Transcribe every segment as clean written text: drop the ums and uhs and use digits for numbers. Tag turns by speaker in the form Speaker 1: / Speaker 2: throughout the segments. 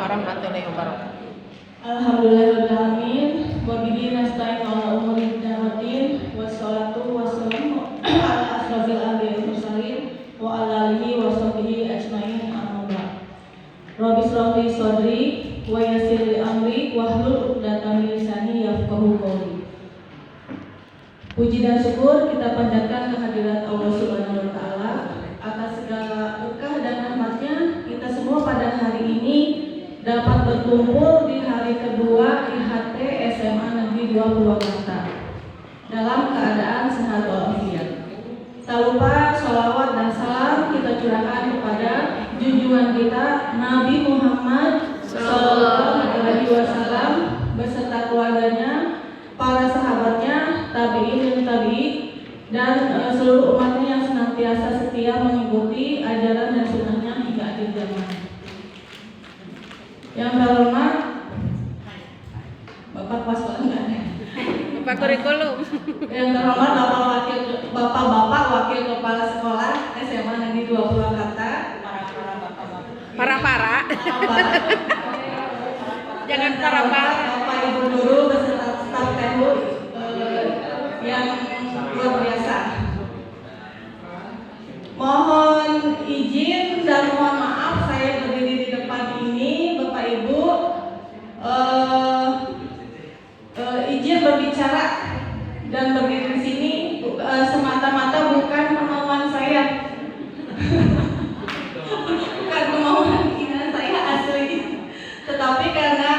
Speaker 1: warahmatullahi wabarakatuh.
Speaker 2: Alhamdulillahirrahmanirrahim. Wabihi nasta'in ala umuri dunya waddin. Wassalatu wassalamu ala asrofil anbiya'i wal mursalin wa ala alihi wa sahbihi ajmain, amma ba'd. Rabbi shrah li sadri wa yassir li amri wahlul 'uqdatam min lisani yafqahu qawli. Puji dan syukur kita panjatkan kehadirat Allah Subhanahu wa taala atas segala berkah dan rahmatnya kita semua pada hari ini dapat berkumpul di hari kedua IHT SMA Negeri 2 Purwakarta dalam keadaan sehat walafiat. Tak lupa sholawat dan salam kita curahkan kepada junjungan kita Nabi Muhammad SAW beserta keluarganya, para sahabatnya, tabi'in dan tabi'in, dan seluruh umatnya yang senantiasa setia mengikuti ajaran dan sunnahnya hingga akhir zaman. Yang terhormat Bapak Kepala Sekolah enggak ada.
Speaker 1: Bapak kurikulum.
Speaker 2: Yang terhormat Bapak-bapak wakil kepala sekolah SMA Negeri 2 Purwakarta.
Speaker 1: Para. Jangan para.
Speaker 2: Bapak Ibu guru beserta staf TEHU yang luar biasa. Mohon izin dan mohon maaf saya berdiri di depan ini, Bapak Ibu. Izin berbicara dan berdiri di sini semata-mata bukan kemauan saya. Bukan kemauan keinginan saya asli, tetapi karena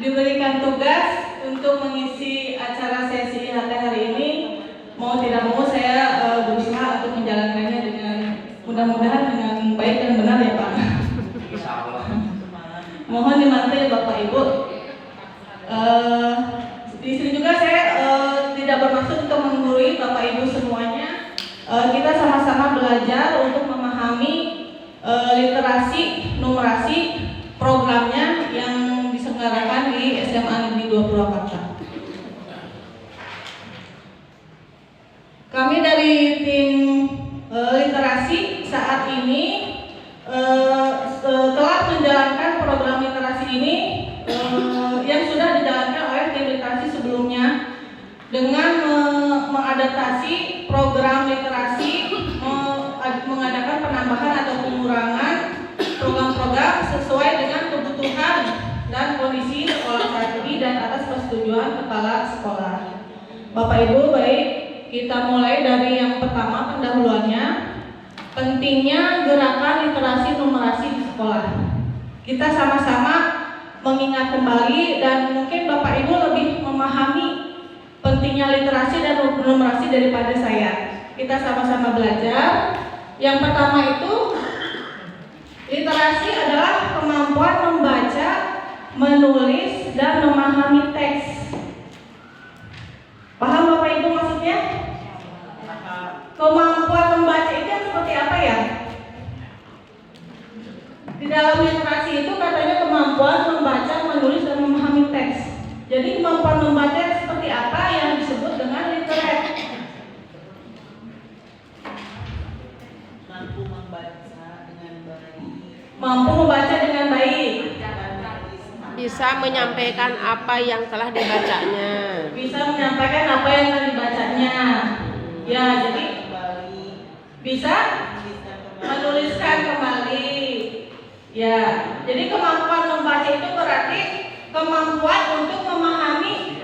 Speaker 2: diberikan tugas untuk mengisi acara sesi IHT hari ini, mau tidak mau saya berusaha untuk menjalankannya dengan mudah-mudahan dengan baik dan benar ya Pak. Mohon dimaklumi Bapak Ibu. Di sini juga saya tidak bermaksud untuk menggurui Bapak Ibu semuanya. Kita sama-sama belajar untuk memahami literasi, numerasi programnya yang diselenggarakan di SMA Negeri 2 Purwakarta. Kami dari tim literasi saat ini telah menjalankan program literasi ini yang sudah dijalankan oleh tim literasi sebelumnya dengan mengadaptasi program literasi, mengadakan penambahan atau pengurangan program-program sesuai dengan kebutuhan dan kondisi sekolah saat ini dan atas persetujuan kepala sekolah. Bapak Ibu, baik, kita mulai dari yang pertama pendahuluannya, pentingnya gerakan literasi numerasi di sekolah. Kita sama-sama mengingat kembali dan mungkin Bapak Ibu lebih memahami pentingnya literasi dan numerasi daripada saya. Kita sama-sama belajar. Yang pertama itu, literasi adalah kemampuan membaca, menulis, dan memahami teks. Paham Bapak Ibu maksudnya? Kemampuan membaca itu seperti apa ya? Di dalam literasi itu katanya kemampuan membaca, menulis, dan memahami teks. Jadi kemampuan membaca seperti apa yang disebut dengan literat?
Speaker 3: Mampu membaca dengan baik.
Speaker 2: Mampu membaca dengan baik.
Speaker 1: Bisa menyampaikan apa yang telah dibacanya.
Speaker 2: Bisa menyampaikan apa yang telah dibacanya. Ya, jadi bisa menuliskan kembali. Ya, jadi kemampuan membaca itu berarti kemampuan untuk memahami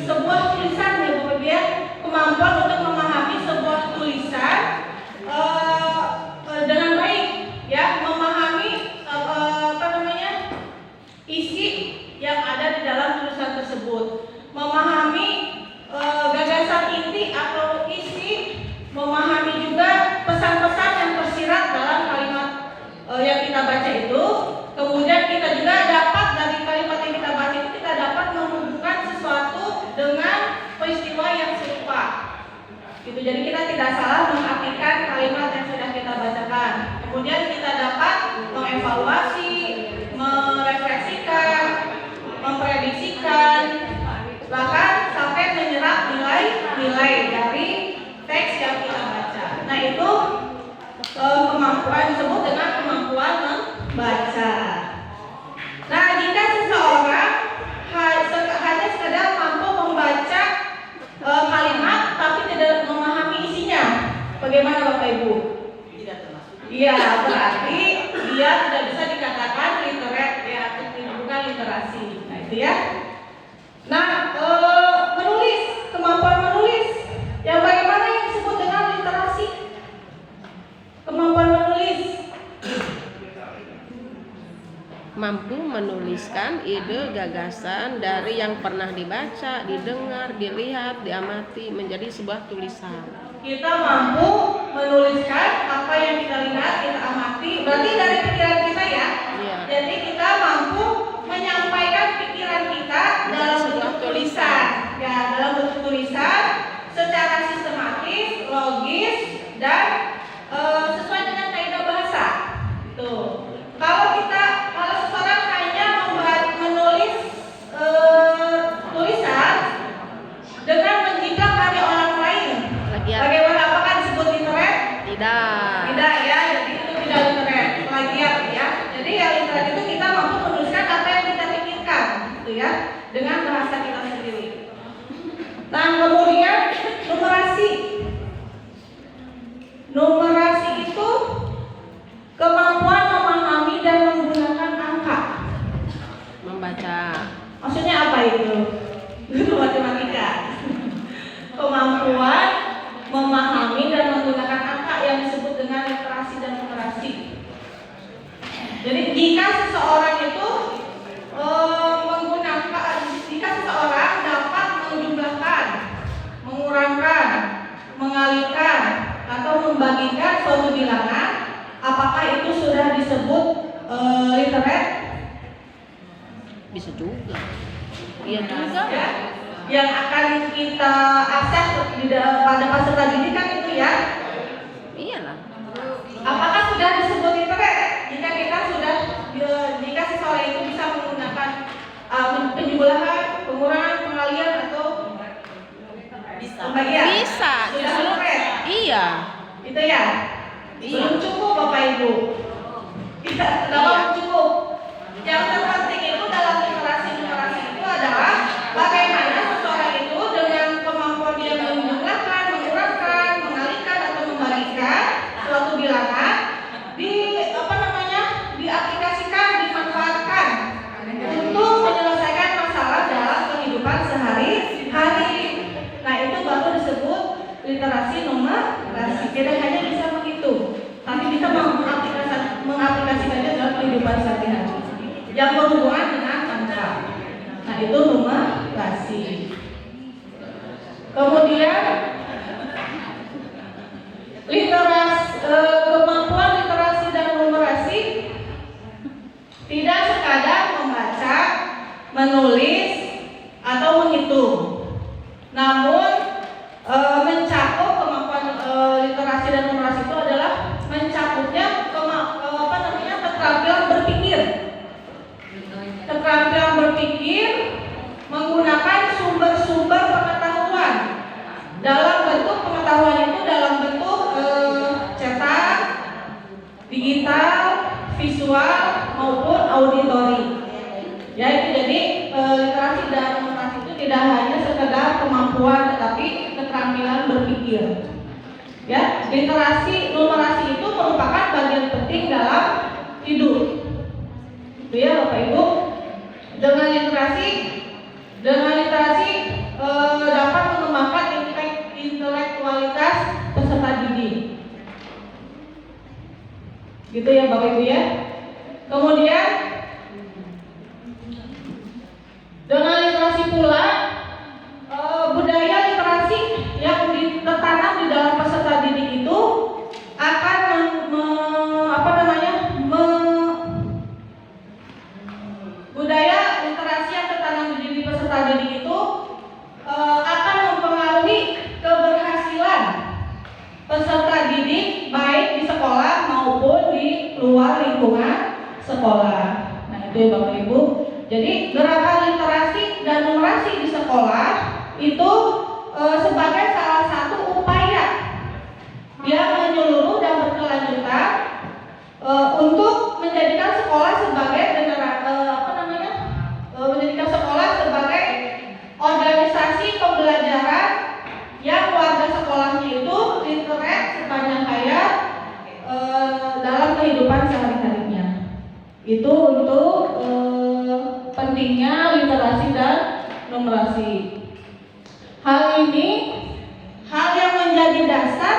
Speaker 2: sebuah tulisan ya Bapak ya. Kemampuan untuk memahami sebuah tulisan dengan baik ya, memahami isi yang ada di dalam tulisan tersebut, memahami gagasan inti atau isi, memahami juga pesan-pesan yang tersirat dalam kalimat yang kita baca itu. Kemudian kita juga dapat dari kalimat yang kita baca itu kita dapat menghubungkan sesuatu dengan peristiwa yang serupa. Gitu. Jadi kita tidak salah mengartikan kalimat yang sudah kita bacakan. Kemudian kita dapat mengevaluasi, merefleksikan, memprediksikan, bahkan sampai menyerap nilai-nilai dari teks yang kita baca. Nah itu kemampuan disebut dengan kemampuan membaca. berarti dia tidak bisa dikatakan literate ya, atau bukan literasi. Nah itu ya. Nah menulis, kemampuan menulis, yang bagaimana yang disebut dengan literasi? Kemampuan menulis.
Speaker 1: Mampu menuliskan ide gagasan dari yang pernah dibaca, didengar, dilihat, diamati menjadi sebuah tulisan.
Speaker 2: Kita mampu menuliskan apa yang kita lihat, kita amati, berarti dari pikiran kita ya.
Speaker 1: Iya.
Speaker 2: Jadi kita mampu menyampaikan pikiran kita dalam bentuk tulisan. Ya, dalam bentuk tulisan secara sistematis, logis, dan sesuai dengan kaidah bahasa. Tuh. Kalau seseorang hanya menulis tulisan dengan menjiplak karya orang lain, bagaimana, apakah disebut literate? Tidak ya, jadi itu tidak literate, plagiat ya. Jadi yang literate itu kita mampu menuliskan apa yang kita pikirkan, gitu ya, dengan bahasa kita sendiri. Nah kemudian numerasi. Numerasi itu kemampuan memahami dan menggunakan angka.
Speaker 1: Membaca.
Speaker 2: Maksudnya apa itu? Itu matematika. Kemampuan memahami dan menggunakan angka yang disebut dengan literasi dan numerasi. Jadi jika seseorang itu jika seseorang dapat menjumlahkan, mengurangkan, mengalihkan, atau membagikan suatu bilangan, apakah itu sudah disebut literate?
Speaker 1: Bisa juga. Iya juga.
Speaker 2: Ya, yang akan kita akses pada peserta didik kan itu ya.
Speaker 1: Iyalah.
Speaker 2: Apakah sudah disebut literate? Jika seseorang itu bisa menggunakan penjumlahan, pengurangan, pengalihan atau pembagian?
Speaker 1: Bisa.
Speaker 2: Sudah literate?
Speaker 1: Iya.
Speaker 2: Itu ya.
Speaker 1: Iya.
Speaker 2: Belum cukup Bapak Ibu. Kenapa belum cukup? Yang terpenting itu dalam literasi itu adalah bagaimana seseorang itu dengan kemampuan dia menjumlahkan, mengurangkan, mengalihkan atau membagikan suatu bilangan diaplikasikan, dimanfaatkan untuk menyelesaikan masalah dalam kehidupan sehari-hari. Nah itu baru disebut literasi numerasi. Tidak hanya bisa menghitung, tapi bisa mengaplikasikannya dalam kehidupan sehari-hari yang berhubungan dengan angka. Nah itu numerasi. Kemudian kemampuan literasi dan numerasi tidak sekadar membaca, menulis, atau menghitung, namun mencakup kemampuan literasi dan numerasi itu adalah mencakupnya keterampilan berpikir. Keterampilan berpikir menggunakan sumber-sumber pengetahuan. Dalam bentuk pengetahuan itu dalam bentuk cetak, digital, visual maupun auditori. Ya itu jadi literasi dan numerasi itu tidak hanya sekedar kemampuan tetapi keterampilan berpikir. Ya, literasi numerasi itu merupakan bagian penting dalam hidup. Itu ya Bapak Ibu. Dengan literasi dapat mengembangkan intelektualitas peserta didik. Gitu ya Bapak Ibu ya. Kemudian dengan literasi pula budaya literasi yang tertanam di dalam peserta didik itu akan budaya literasi yang tertanam di diri peserta didik itu akan mempengaruhi keberhasilan peserta didik baik di sekolah maupun di luar lingkungan sekolah. Nah itu ya Bapak Ibu. Jadi gerakan literasi dan numerasi di sekolah itu sebagai salah satu upaya yang menyeluruh dan berkelanjutan untuk menjadikan sekolah sebagai organisasi pembelajaran yang warga sekolahnya itu literate sepanjang hayat dalam kehidupan Itu untuk pentingnya literasi dan numerasi. Hal yang menjadi dasar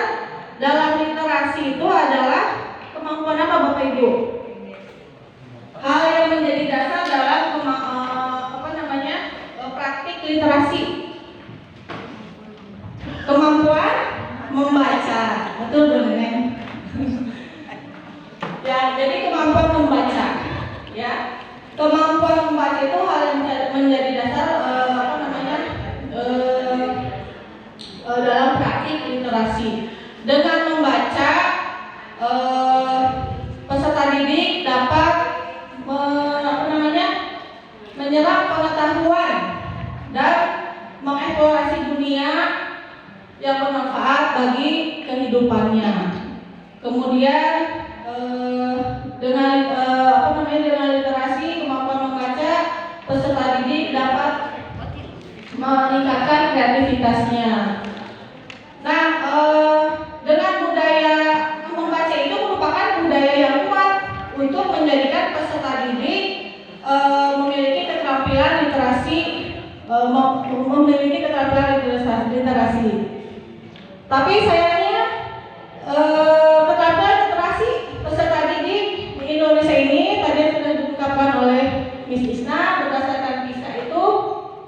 Speaker 2: dalam literasi itu adalah kemampuan apa Bapak Ibu? Hal yang menjadi dasar dalam praktik literasi. Kemampuan membaca, betul dong kan? Ya, jadi kemampuan membaca, ya. Kemampuan membaca itu hal yang menjadi dasar dalam praktik literasi. Dengan membaca, peserta didik dapat menyerap pengetahuan dan mengeksplorasi dunia yang bermanfaat bagi kehidupannya. Kemudian dengan literasi, kemampuan membaca, peserta didik dapat meningkatkan kreativitasnya. Nah, dengan budaya membaca itu merupakan budaya yang kuat untuk menjadikan peserta didik memiliki keterampilan literasi. Tapi sayangnya keterampilan literasi peserta didik di Indonesia ini tadi sudah diungkapkan oleh Miss Isna, berdasarkan PISA itu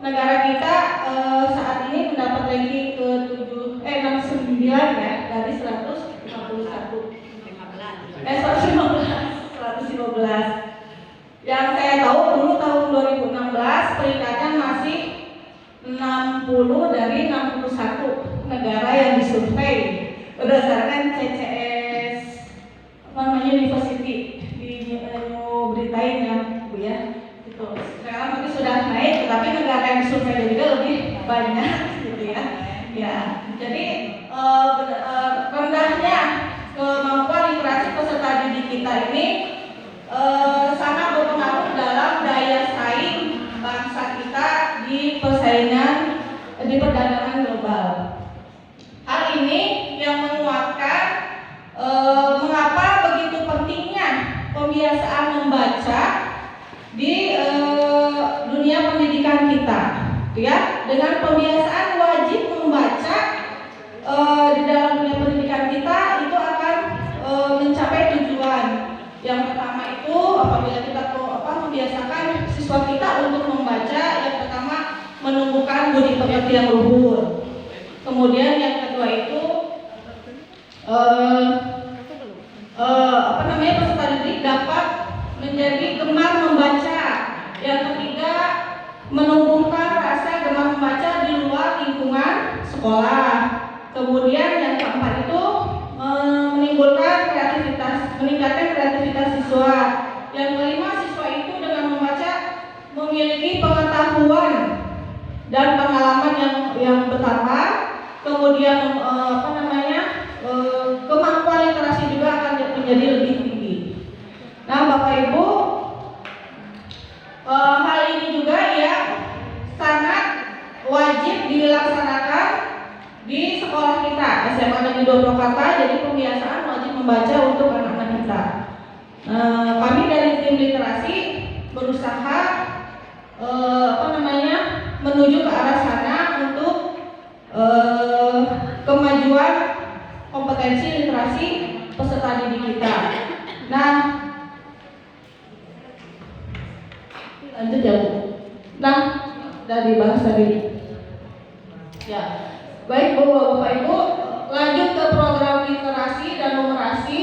Speaker 2: negara kita saat ini mendapat ranking ke 69 ya dari 151. 115. Yang saya tahu dulu tahun 2016 peringkatnya masih 60 dari 61 negara yang disurvei berdasarkan CCS University di New Britain ya Bu ya. Gitu. Sekarang mungkin sudah naik, tetapi negara yang disurvei juga lebih banyak gitu ya. Ya, jadi rendahnya kemampuan literasi peserta didik kita ini sangat berpengaruh dalam daya saing bangsa kita di perdagangan global. Hal ini yang menguatkan mengapa begitu pentingnya pembiasaan membaca di dunia pendidikan kita, ya. Dengan pembiasaan wajib membaca di dalam dunia pendidikan kita itu akan mencapai tujuan. Yang pertama itu apabila kita membiasakan siswa kita untuk membaca, yang pertama menumbuhkan budi pekerti yang luhur. Kemudian yang kedua itu peserta didik dapat menjadi gemar membaca. Yang ketiga menumbuhkan rasa gemar membaca di luar lingkungan sekolah. Kemudian yang keempat itu meningkatkan kreativitas siswa. Yang kelima, siswa itu dengan membaca memiliki pengetahuan dan pengalaman yang bertambah. Kemudian kemampuan literasi juga akan menjadi lebih tinggi. Nah, Bapak Ibu, hal ini juga yang sangat wajib dilaksanakan di sekolah kita, SMA Negeri Purwakarta. Jadi pembiasaan wajib membaca untuk anak-anak kita. Kami dari tim literasi berusaha menuju ke arah sana untuk kemajuan kompetensi literasi peserta didik kita. Nah, lanjut ya Bu. Nah, dari bahas tadi. Ya, baik Bu, Bapak Ibu, lanjut ke program literasi dan numerasi.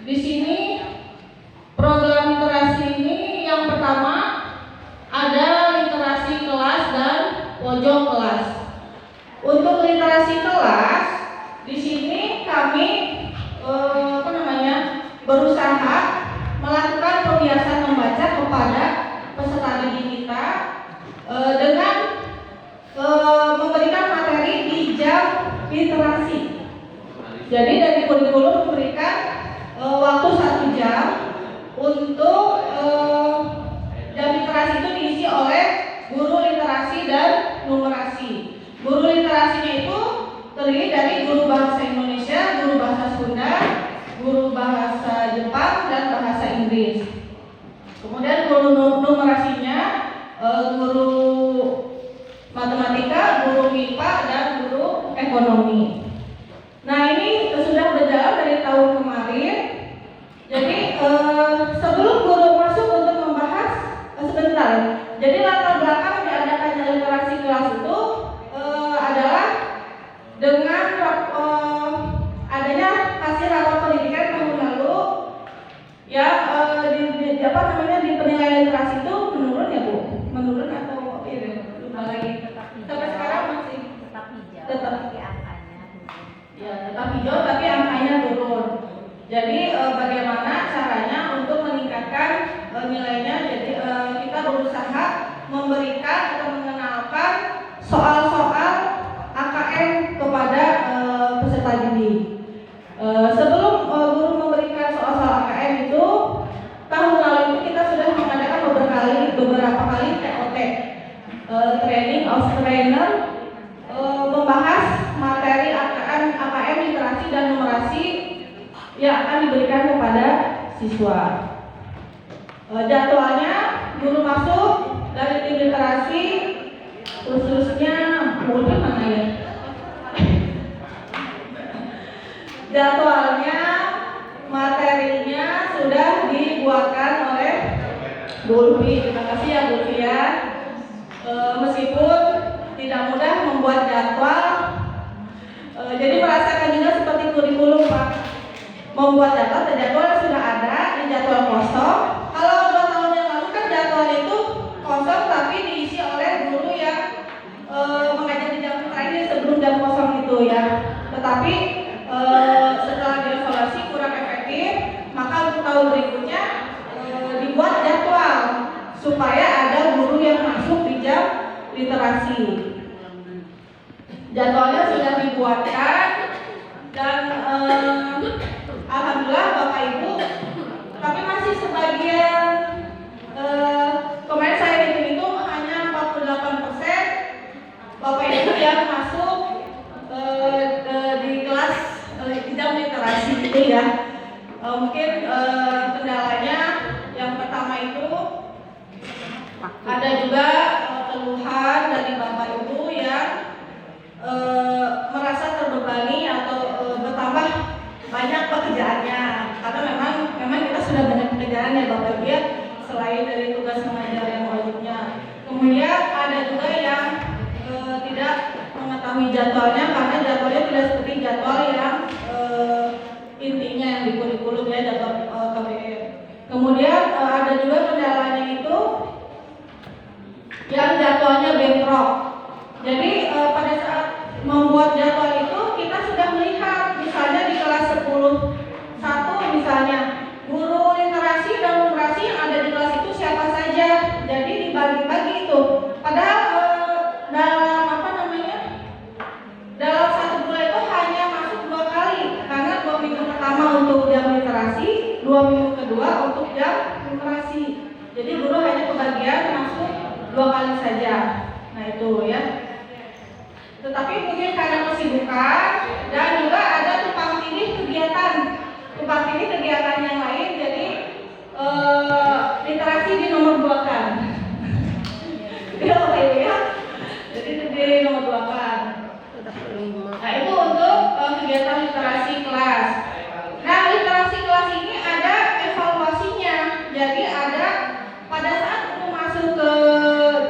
Speaker 2: Di sini program literasi ini yang pertama ada literasi kelas dan pojok kelas. Untuk literasi kelas, di sini kami berusaha melakukan pembiasaan membaca kepada peserta didik kita dengan memberikan materi di jam literasi. Jadi dari kurikulum memberikan waktu 1 jam untuk jam literasi itu diisi oleh guru literasi dan numerasi. Guru literasinya itu terdiri dari guru bahasa Indonesia, guru bahasa Sunda, guru bahasa Jepang, dan bahasa Inggris. Kemudian guru numerasinya, guru matematika, guru MIPA, dan guru ekonomi. Nah, ini sudah berjalan dari tahun kemarin. Jadi sebelum guru masuk untuk membahas sebentar. Jadi latar belakang diadakannya literasi kelas itu adalah dengan adanya hasil rapat pendidikan tahun lalu yang di penilaian literasi itu menurun ya Bu? Menurun atau lupa lagi? Sampai sekarang masih
Speaker 3: tetap hijau,
Speaker 2: tetap
Speaker 3: tapi angkanya turun.
Speaker 2: ya, tetap hijau tapi angkanya turun. Jadi bagaimana caranya untuk meningkatkan nilainya? Jadi kita berusaha memberikan atau mengenalkan soal-soal AKM kepada peserta didik. Sebelum guru memberikan soal-soal AKM itu, tahun lalu itu kita sudah mengadakan beberapa kali TOT, training of trainer, membahas materi AKM literasi dan numerasi yang akan diberikan kepada siswa. Jadwalnya guru masuk dari tim literasi khususnya mulai mana ya? Jadwalnya, materinya sudah dibuatkan oleh Bu Ulfi. Terima kasih ya Bu Ulfi ya. Meskipun tidak mudah membuat jadwal, jadi merasakan juga seperti kurikulum Pak. Membuat jadwal sudah ada di jadwal kosong. Kalau 2 tahun yang lalu kan jadwal itu kosong tapi diisi oleh guru yang mengajar di jam terakhir sebelum jam kosong itu ya. Tetapi setelah dievaluasi kurang efektif, maka untuk tahun berikutnya dibuat jadwal supaya ada guru yang masuk di jam literasi. Jadwalnya sudah dibuatkan dan alhamdulillah Bapak Ibu, tapi masih sebagian kemarin saya hitung hanya 48% Bapak Ibu yang masuk di kelas di jam literasi itu ya. Mungkin kendalanya yang pertama itu ada juga keluhan dari Bapak Ibu yang merasa terbebani atau bertambah banyak pekerjaannya, karena memang kita sudah banyak pekerjaan ya Bapak Ibu ya, selain dari tugas mengajar yang wajibnya. Kemudian ada juga yang tidak mengetahui jadwalnya karena jadwalnya tidak seperti jadwal yang intinya yang di kurikulum ya, jadwal KBR. Kemudian ada juga kendalanya itu yang jadwalnya bentrok. Jadi pada saat membuat jadwal itu kita sudah melihat misalnya di kelas 10-1 misalnya guru literasi dan numerasi yang ada di kelas itu siapa saja. Jadi dibagi-bagi itu. Padahal dalam 1 bulan itu hanya masuk 2 kali karena 2 minggu pertama untuk jam literasi, 2 minggu kedua untuk jam numerasi. Jadi guru hanya kebagian masuk 2 kali saja. Nah itu ya. Tetapi mungkin karena kesibukan dan juga ada tumpang tindih kegiatan yang lain, jadi literasi di nomor 2-kan. Ya Bapak Ibu ya. Jadi di nomor 2-kan. Nah itu untuk kegiatan literasi kelas. Nah literasi kelas ini ada evaluasinya. Jadi ada pada saat aku masuk ke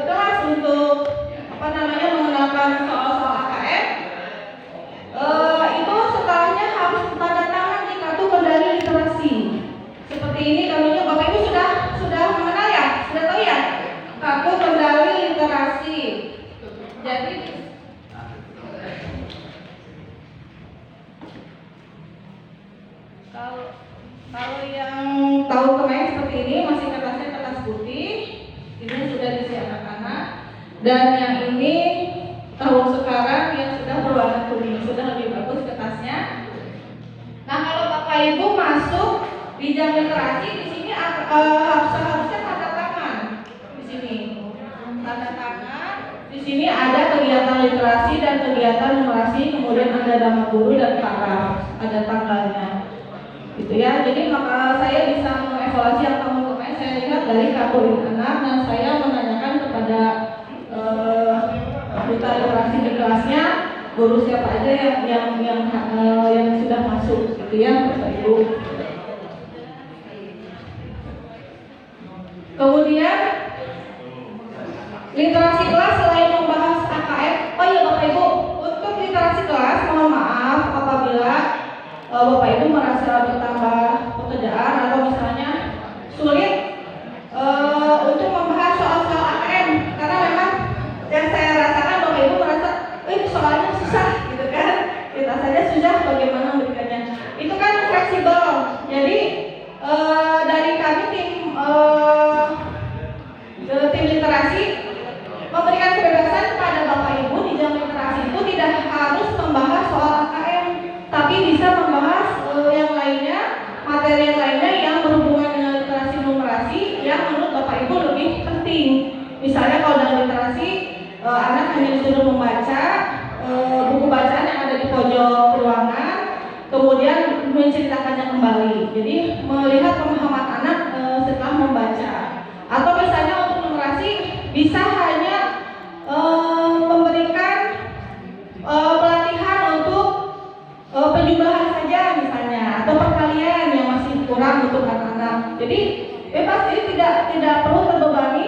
Speaker 2: kelas untuk mengenalkan soal-soal AKM, itu setelahnya harus tanda tangan di kartu kendali literasi. Seperti ini kartunya Bapak Ibu sudah mengenal ya, sudah tahu ya, kartu kendali literasi. Jadi kalau yang tahun kemarin seperti ini masih kertasnya kertas putih, ini sudah diisi anak-anak, dan yang ini tahun sekarang yang sudah berwarna kuning, sudah lebih bagus kertasnya. Nah kalau Bapak Ibu masuk di jam literasi di sini seharusnya tanda tangan di sini, tanda tangan. Di sini ada kegiatan literasi dan kegiatan numerasi, kemudian ada nama guru dan paraf, ada tanggalnya. Gitu ya. Jadi maka saya bisa mengevaluasi yang tahun kemarin saya lihat dari Kartu Anak, dan saya menanyakan kepada duta literasi di kelasnya, guru siapa aja yang sudah masuk, gitu ya, Bapak Ibu. Kemudian literasi kelas selain membahas AKM, oh iya Bapak Ibu, untuk literasi kelas mohon maaf apabila Bapak Ibu merasa bertambah pekerjaan atau misalnya sulit untuk membahas soal-soal AKM, karena memang yang saya rasakan Bapak Ibu merasa soalnya susah gitu kan, kita saja susah bagaimana memberikannya. Itu kan fleksibel, jadi dari kami tim literasi memberikan kebebasan kepada Bapak Ibu di jam literasi itu tidak harus membahas soal AKM, tapi bisa membahas yang lainnya, materi yang lainnya yang berhubungan dengan literasi numerasi yang menurut Bapak Ibu lebih penting. Misalnya kalau dalam literasi anak hanya disuruh membaca buku bacaan yang ada di pojok ruangan, kemudian menceritakannya kembali. Jadi melihat pemahaman anak setelah membaca. Atau misalnya untuk numerasi bisa hanya memberikan pelatihan untuk penjumlahan saja misalnya, atau perkalian yang masih kurang untuk anak-anak. Jadi bebas, jadi tidak perlu terbebani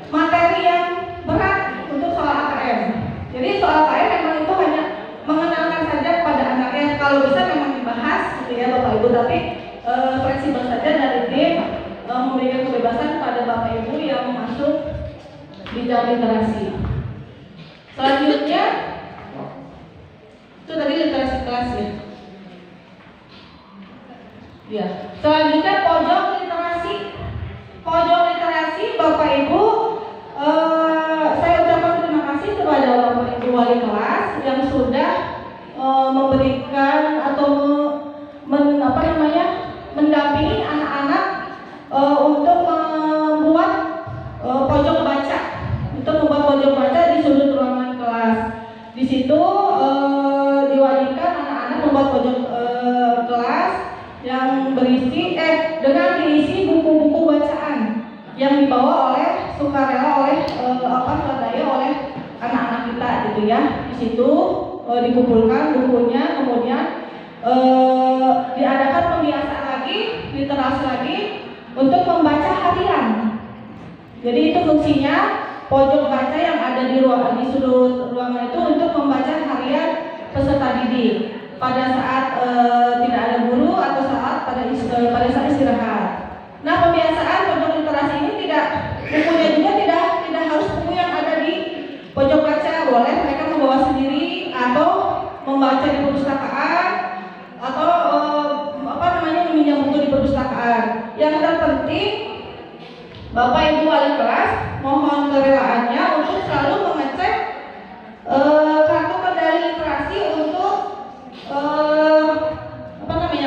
Speaker 2: materi yang berat untuk soal AKM. Jadi soal AKM memang itu hanya mengenalkan saja kepada anaknya, kalau bisa memang dibahas gitu ya Bapak Ibu, tapi fleksibel saja dari tim memberikan kebebasan kepada Bapak Ibu yang masuk di jam literasi. Selanjutnya itu tadi literasi kelas ya. Ya. Selanjutnya pojok literasi. Pojok literasi Bapak Ibu, saya ucapkan terima kasih kepada Bapak Ibu wali kelas yang sudah memberikan atau mendampingi anak-anak untuk membuat pojok baca, di sudut ruangan kelas. Di situ diwajibkan anak-anak membuat pojok kelas yang dengan diisi buku-buku bacaan yang dibawa oleh sukarela oleh anak-anak kita gitu ya. Di situ dikumpulkan bukunya, kemudian diadakan pembiasaan lagi, literasi lagi untuk membaca harian. Jadi itu fungsinya pojok baca yang ada di sudut ruangan itu untuk membaca harian peserta didik pada saat tidak ada guru atau pada saat istirahat. Nah, pembiasaan pojok literasi ini bukunya juga tidak harus buku yang ada di pojok baca, boleh mereka membawa sendiri atau membaca di perpustakaan atau meminjam buku di perpustakaan. Yang terpenting Bapak Ibu wali kelas mohon kerelaannya untuk selalu mengecek kartu kendali literasi untuk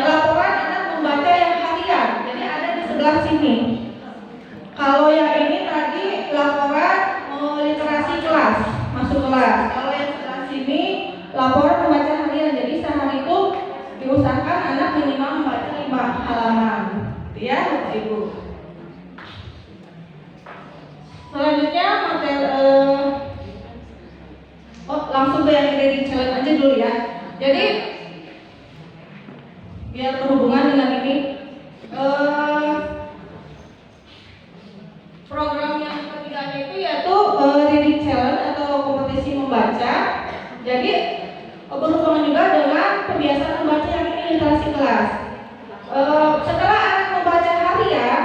Speaker 2: laporan anak membaca yang harian. Jadi ada di sebelah sini. Kalau yang ini tadi laporan literasi kelas, masuk kelas. Kalau yang sebelah sini laporan membaca harian. Jadi sehari itu diusahakan anak minimal membaca 5 halaman. Ya, Bapak Ibu. Selanjutnya langsung ke yang reading challenge aja dulu ya. Jadi biar berhubungan dengan ini, program yang ketiganya itu yaitu reading challenge atau kompetisi membaca. Jadi berhubungan juga dengan kebiasaan membaca yang ini literasi kelas. Setelah anak membaca harian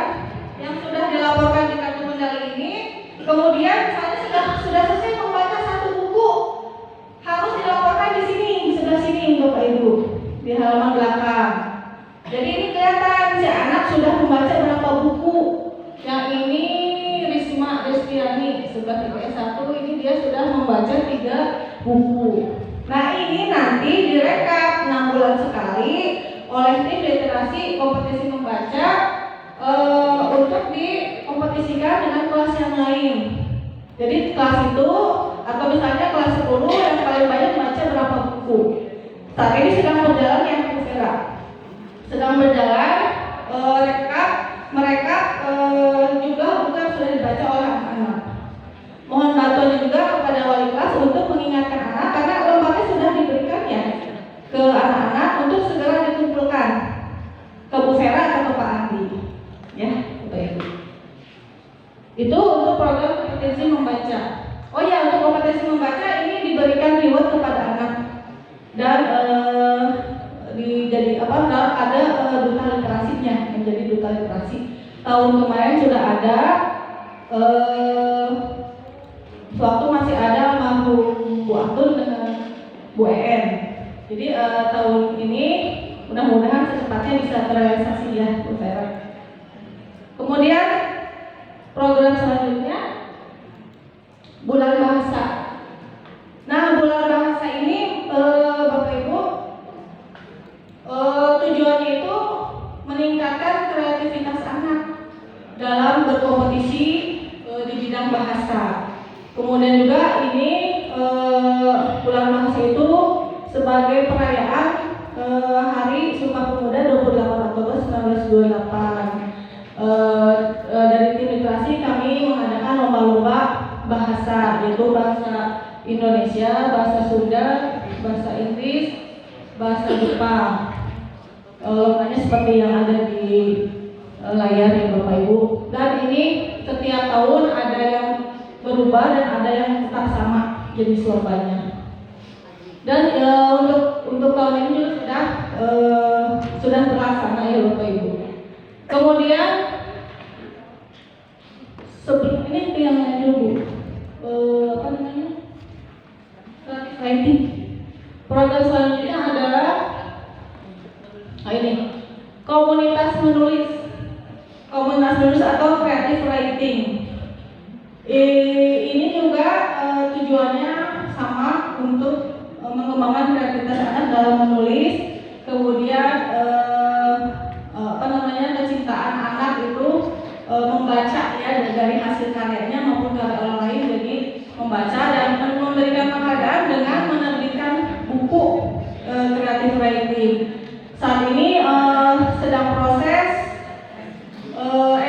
Speaker 2: yang sudah dilaporkan di kartu kendali ini, kemudian misalnya sudah selesai membaca satu buku, harus dilaporkan di sini, sebelah sini Bapak Ibu, di halaman belakang. Jadi ini kelihatan si anak sudah membaca berapa buku. Yang ini Risma Destiani sebelah IPS 1, ini dia sudah membaca 3 buku. Nah, ini nanti direkap 6 bulan sekali oleh tim literasi kompetisi membaca untuk dikompetisikan dengan kelas yang lain. Jadi kelas itu atau misalnya kelas 10 yang paling banyak membaca berapa buku. Saat ini sedang berjalan yang Vera. Sedang berjalan merekap jumlah Ibu. Itu untuk program kompetensi membaca. Oh ya, untuk kompetensi membaca ini diberikan reward kepada anak dan ada duta literasinya, menjadi duta literasi. Tahun kemarin sudah ada, waktu masih ada almarhum Bu Atun dengan Bu En. Jadi tahun ini mudah-mudahan secepatnya bisa terrealisasi ya Bu Vera. Kemudian program selanjutnya bulan bahasa. Nah, bulan bahasa ini Bapak Ibu tujuannya itu meningkatkan kreativitas anak dalam berkompetisi di bidang bahasa. Kemudian juga ini bulan bahasa itu sebagai perayaan Hari Sumpah Pemuda 28 Oktober 1928. Dari tim literasi kami mengadakan lomba-lomba bahasa, yaitu bahasa Indonesia, bahasa Sunda, bahasa Inggris, bahasa Jepang. Lombanya seperti yang ada di layar ya Bapak Ibu. Dan ini setiap tahun ada yang berubah dan ada yang tetap sama jenis lombanya. Dan untuk tahun ini juga sudah terlaksana ya Bapak Ibu. Kemudian sebelum ini yang dulu writing. Program selanjutnya adalah ini komunitas menulis atau creative writing. Ini juga tujuannya sama untuk mengembangkan kreativitas anak dalam menulis. Kemudian kecintaan anak itu membaca ya dari hasil karyanya maupun karya orang lain, jadi membaca dan memberikan penghargaan dengan menerbitkan buku creative writing. Saat ini sedang proses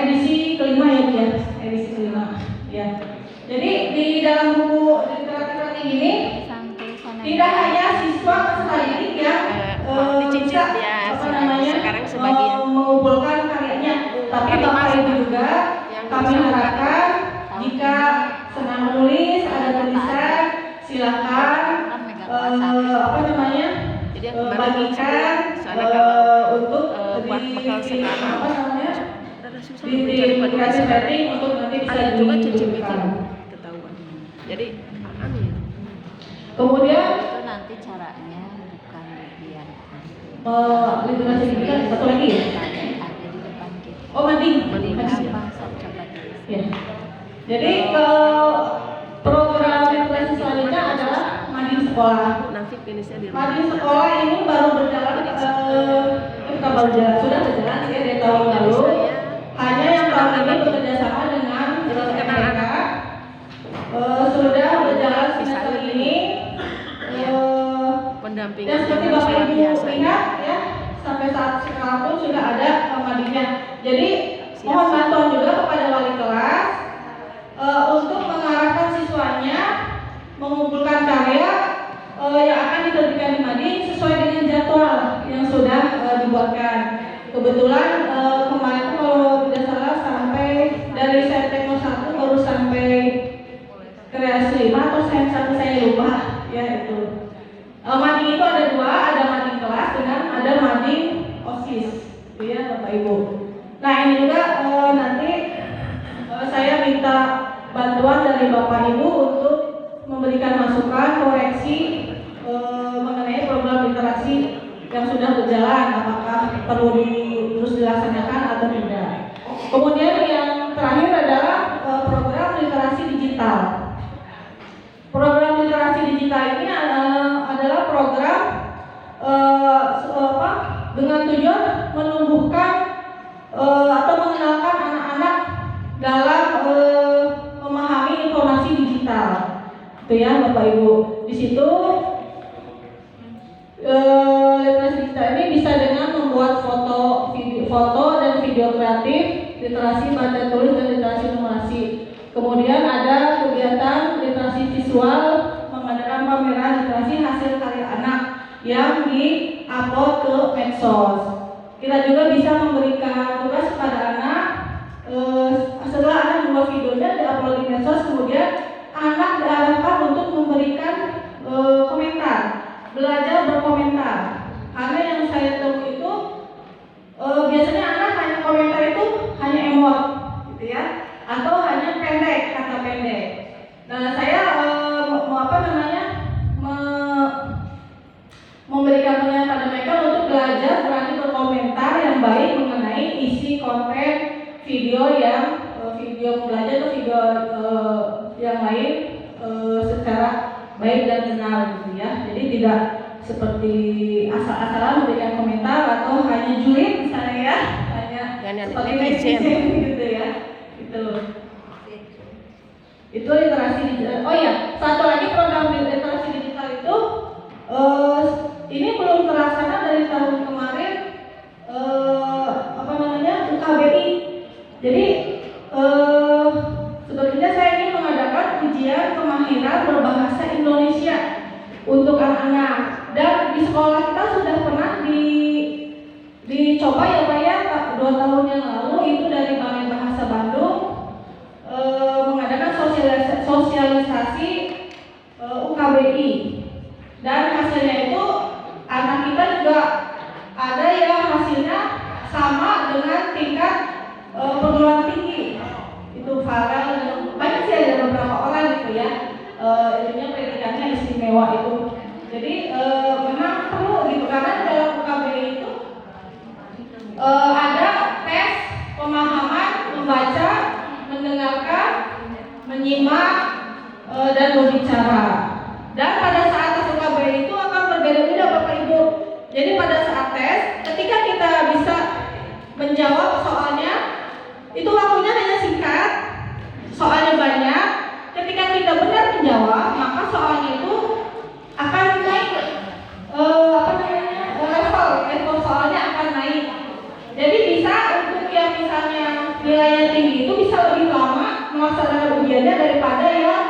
Speaker 2: edisi kelima ya, edisi kelima ya. Jadi di dalam buku creative writing ini tidak hanya siswa peserta didik yang bisa
Speaker 1: sekarang sebagian
Speaker 2: mengumpulkan karyanya, tapi Bapak Ibu juga kami harapkan jika senang menulis, ada tulisan, silakan bagikan untuk di creative writing untuk nanti bisa dibuka.
Speaker 1: Jadi amin.
Speaker 2: Kemudian
Speaker 3: itu nanti caranya bukan bagian
Speaker 2: literasi digital satu lagi ya?
Speaker 3: ada di depan kita.
Speaker 2: Oh, mading.
Speaker 3: Apa coba dulu.
Speaker 2: Ya. Jadi program literasi selanjutnya adalah mading sekolah.
Speaker 1: Nanti finishnya di rumah.
Speaker 2: Mading sekolah ini baru berjalan, sudah berjalan ya dari tahun lalu. Hanya yang tahun ini bekerja sama dengan mereka sudah berjalan semester ini.
Speaker 1: Pendampingan
Speaker 2: Dan seperti Bapak Ibu lihat ya, sampai saat sekarang pun sudah ada madingnya. Jadi mohon bantuan juga kepada wali kelas untuk mengarahkan siswanya mengumpulkan karya yang akan diterbitkan di mading sesuai dengan jadwal yang sudah dibuatkan. Kebetulan kemarin kalau tidak salah sampai dari Saintekno 1 baru sampai kreasi 5 atau Sains 1 saya lupa ya itu. Mading itu ada dua, ada mading kelas dengan ada mading OSIS, gitu ya Bapak Ibu. Nah ini juga nanti saya minta bantuan dari Bapak Ibu untuk memberikan masukan koreksi mengenai program literasi yang sudah berjalan, apakah perlu terus dilaksanakan atau tidak. Kemudian yang terakhir adalah program literasi digital. Program literasi digital ini adalah program dengan tujuan menumbuhkan atau mengenalkan anak-anak dalam memahami informasi digital. Itu ya Bapak Ibu. Di situ literasi digital ini bisa dengan membuat foto dan video kreatif, literasi baca tulis dan literasi numerasi. Kemudian ada kegiatan literasi visual, mengadakan pameran literasi hasil karya anak yang di-upload ke medsos. Kita juga bisa memberikan tugas kepada anak setelah anak membuat videonya diupload di medsos, kemudian anak diarahkan untuk memberikan komentar, belajar berkomentar. Karena yang saya temui itu biasanya anak hanya komentar itu hanya emot, gitu ya, atau hanya pendek, kata pendek. Nah, saya memberikan penilaian pada mereka untuk belajar berani berkomentar yang baik mengenai isi konten video yang video belajar atau video yang lain secara baik dan benar, gitu ya. Jadi tidak seperti asal-asalan memberikan komentar atau hanya julid misalnya ya, hanya seperti netizen gitu ya. Itu literasi digital. Oh ya, satu lagi program literasi digital itu ini belum terlaksana dari tahun kemarin, UKBI. Jadi sebetulnya saya ingin mengadakan ujian kemahiran berbahasa Indonesia untuk anak-anak, dan di sekolah kita sudah pernah dicoba ya Pak ya, 2 tahun yang lalu itu dari Balai Bahasa Bandung mengadakan sosialisasi UKBI, dan hasilnya itu anak kita juga ada yang hasilnya sama dengan tingkat perguruan tinggi, itu Farel, banyak sih, ada beberapa orang gitu ya, itunya predikannya istimewa itu. Jadi memang perlu gitu, karena dalam UKBI itu ada tes pemahaman membaca, mendengarkan, menyimak, dan berbicara. Dan pada saat tes UKBI itu akan berbeda-beda Bapak Ibu. Jadi pada saat tes, ketika kita bisa menjawab soalnya, itu waktunya hanya singkat, soalnya banyak. Ketika kita benar menjawab, maka soalnya itu akan naik level soalnya akan naik. Jadi bisa untuk yang misalnya nilainya tinggi itu bisa lebih lama melaksanakan ujiannya daripada yang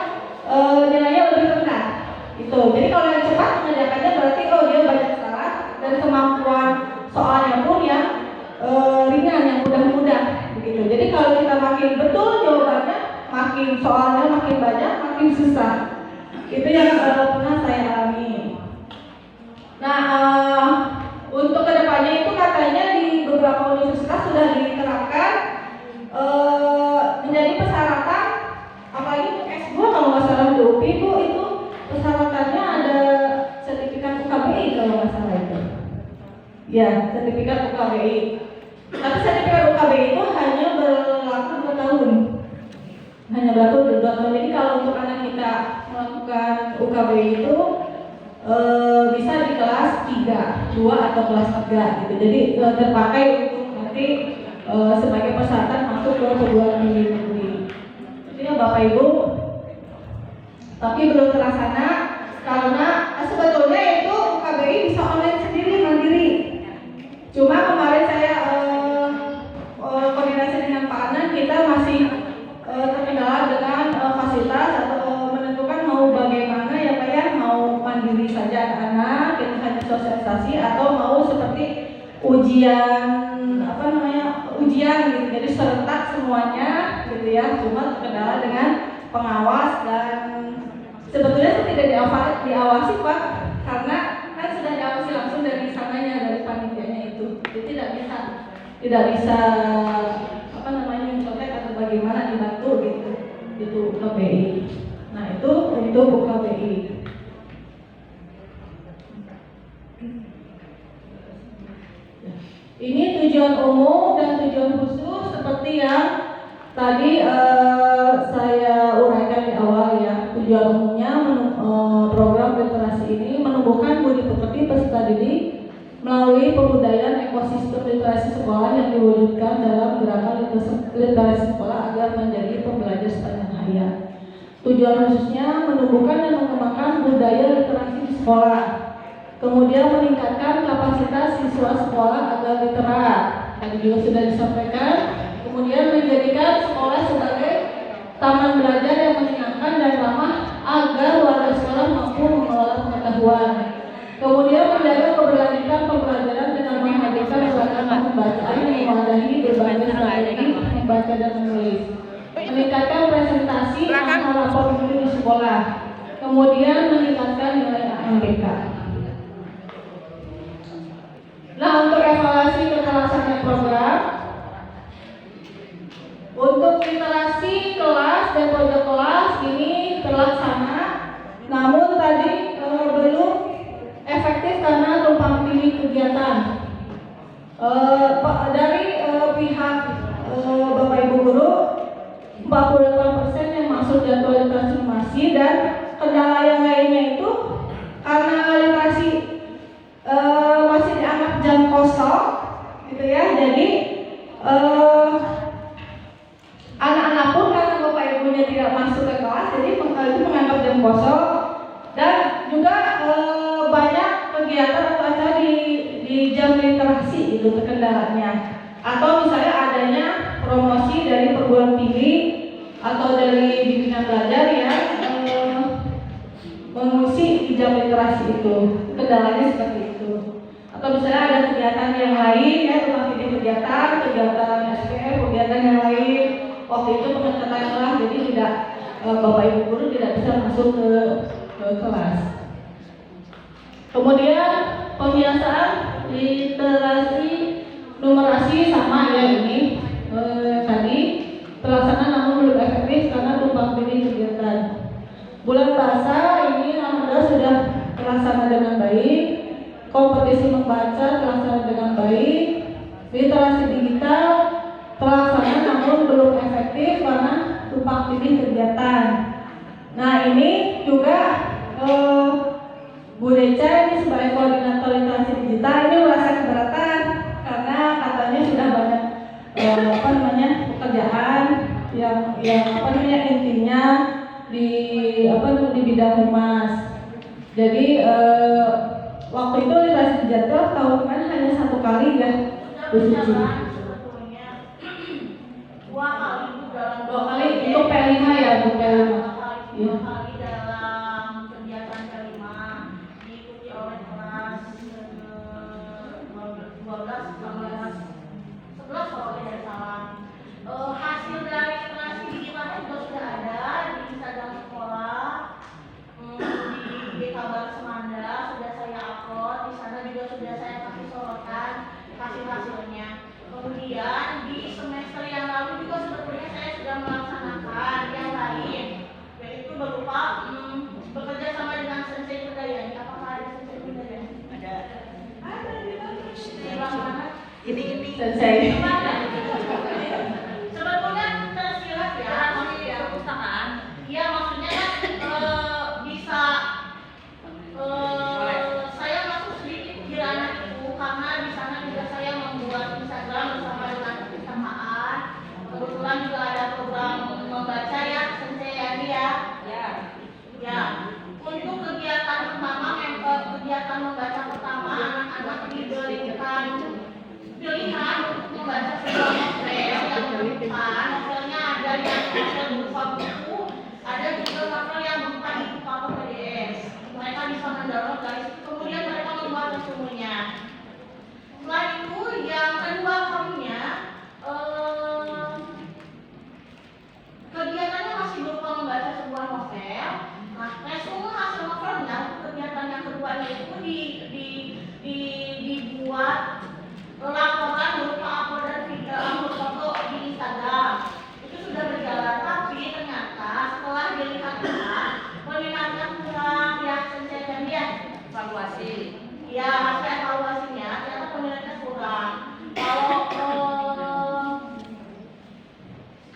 Speaker 2: nilainya lebih rendah. Gitu. Jadi kalau yang cepat mengerjakannya berarti dia banyak salah, dan kemampuan soalnya pun yang ringan, yang mudah-mudah. Begitu. Jadi kalau kita makin betul jawabannya, makin soalnya makin banyak, makin susah. Itu yang pernah saya alami. Nah, untuk kedepannya itu katanya di beberapa universitas sudah diterapkan menjadi persyaratan, apalagi untuk S2 kalau nggak salah di UPI Bu, itu persyaratannya ada sertifikat UKBI kalau nggak salah itu. Ya, sertifikat UKBI. Tapi sertifikat UKBI itu hanya berlaku 2 tahun. Hanya berlaku 2 tahun. Jadi kalau untuk anak kita melakukan UKBI itu bisa di kelas 3, 2 atau kelas 3 gitu. Jadi terpakai untuk nanti sebagai persyaratan masuk ke perguruan tinggi negeri. Itu ya Bapak Ibu. Tapi belum terlaksana karena sebetulnya itu UKBI bisa online sendiri mandiri. Cuma kemarin saya koordinasi dengan Pak Anan, kita masih terkendala dengan fasilitas atau menentukan mau bagaimana ya Pak ya, mau mandiri saja anak-anak, kita hanya sosialisasi, atau mau seperti ujian ujian gitu, jadi serentak semuanya gitu ya. Cuma terkendala dengan pengawas, dan sebetulnya tidak diawasi Pak, karena kan sudah diawasi langsung dari sananya, dari panitianya itu. Jadi tidak bisa mencontek atau bagaimana dibantu gitu. Itu UKBI. Nah, itu untuk UKBI. Ini tujuan umum dan tujuan khusus seperti yang tadi saya uraikan di awal ya. Tujuan umumnya program literasi ini menumbuhkan budi pekerti peserta didik melalui pembudayaan ekosistem literasi sekolah yang diwujudkan dalam gerakan literasi sekolah agar menjadi pembelajar sepanjang hayat. Tujuan khususnya menumbuhkan dan mengembangkan budaya literasi di sekolah. Kemudian meningkatkan kapasitas siswa sekolah agar literat. Tadi juga sudah disampaikan. Kemudian menjadikan sekolah sebagai taman belajar yang menyenangkan dan ramah agar warga sekolah mampu mengelola pengetahuan. Kemudian menjaga keberlanjutan pembelajaran dengan menghadirkan beragam bacaan yang mewadahi berbagai strategi membaca dan tulis. Meningkatkan presentasi
Speaker 1: Belakang.
Speaker 2: angka lapor guru di sekolah. Kemudian meningkatkan nilai AMBK. Nah, untuk evaluasi keterlaksanaan program, untuk literasi kelas dan pojok kelas ini terlaksana, namun tadi belum efektif karena tumpang tindih kegiatan. Dari pihak Bapak Ibu Guru, 48% yang masuk jadwal literasi masih, dan kendala yang lainnya itu karena literasi masih dianggap jam kosong, gitu ya. Jadi anak-anak pun karena Bapak Ibunya tidak masuk ke kelas, jadi itu menganggap jam kosong. Dan juga banyak kegiatan atau acara di jam literasi itu kendalanya. Atau misalnya adanya promosi dari perguruan tinggi atau dari bimbingan belajar yang mengusik di jam literasi itu, kendalanya seperti itu. Atau misalnya ada kegiatan yang lain ya, tentang kegiatan SPM, kegiatan yang lain, waktu itu pengecetan kelas, jadi tidak Bapak Ibu Guru tidak bisa masuk ke kelas. Kemudian pembiasaan literasi numerasi sama ya ini tadi terlaksana namun belum efektif karena tumpang tindih kegiatan. Bulan bahasa ini alhamdulillah sudah terlaksana dengan baik. Kompetisi membaca terlaksana dengan baik. Literasi digital terlaksana namun belum efektif karena tumpang tindih kegiatan. Nah, ini juga Bu Deca ini sebagai koordinator literasi digital ini merasa keberatan karena katanya sudah banyak pekerjaan yang intinya di bidang humas. Jadi waktu itu literasi digital tahun kan hanya 1 kali ya, Bu Suci. 2 kali untuk P5 ya, Bu P5. Iya.
Speaker 4: Hasil dari literasi digitalnya juga sudah ada di Instagram sekolah, di kabar Semanda sudah saya upload, di sana juga sudah saya kasih sorotan hasilnya. Kemudian di semester yang lalu juga sebetulnya saya sudah melaksanakan yang lain, yaitu berupa bekerja sama dengan Sensei Budaya. Apakah ada Sensei Budaya? Ada. Sebelah mana? Ini
Speaker 2: Sensei.
Speaker 4: Sebetulnya tersirat ya, maksudnya perpustakaan. Iya, maksudnya kan bisa saya masuk sedikit di ranah itu karena di sana juga saya membuat Instagram bersama dengan perpustakaan. Kebetulan juga ada program membaca ya, Sensei Yani ya. Ya. Untuk kegiatan pertama, kegiatan membaca pertama, anak-anak diberikan pilihan untuk membaca sebuah novel yang berupa novelnya ada yang novel berupa buku, ada juga novel yang berupa buku atau PDF. Mereka bisa mendownload dari situ, kemudian mereka membuat resumenya. Setelah itu yang kedua kalinya kegiatannya masih berupa membaca sebuah novel. Nah, resume hasil novelnya kegiatan yang kedua itu dibuat laporan berupa upload dan video foto di Instagram. Itu sudah berjalan, tapi ternyata setelah dilihat peminatnya kurang ya, dan dia evaluasi. Ya, hasil evaluasinya ternyata peminatnya kurang.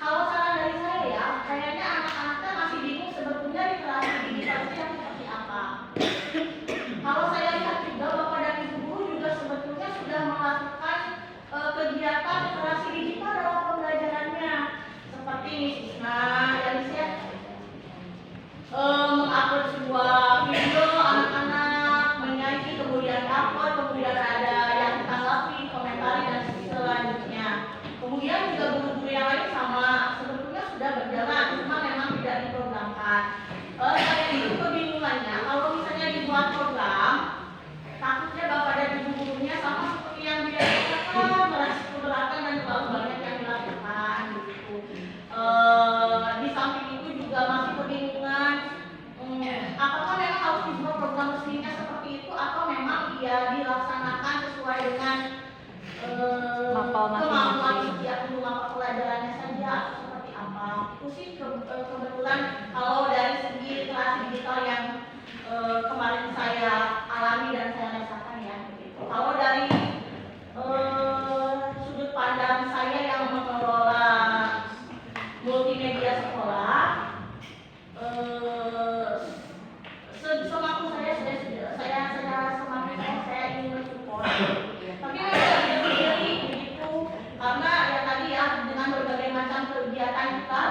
Speaker 4: Kalau saran dari saya ya, kayaknya anak-anaknya masih bingung sebetulnya literasi digital itu yang seperti apa. Kalau saya lihat juga Bapak dan Ibu Guru juga sebetulnya sudah melakukan kegiatan literasi digital dalam pembelajarannya, seperti Misisna yang saya mengupload sebuah video anak-anak menyanyi, kemudian upload, kemudian ada yang ditanggapi, komentari dan selanjutnya. Kemudian juga guru-guru yang lain sama sebetulnya sudah berjalan, cuma memang tidak diprogramkan. Saya itu kebingungannya kalau misalnya dibuat program, takutnya Bapak dan Ibu gurunya sama seperti yang biasa merasa keberatan dan terlalu banyak yang dilakukan gitu. media sekolah. Semampu saya semampu saya ingin mensupport. Tapi tidak sendiri begitu, karena ya tadi ya dengan berbagai macam kegiatan kita,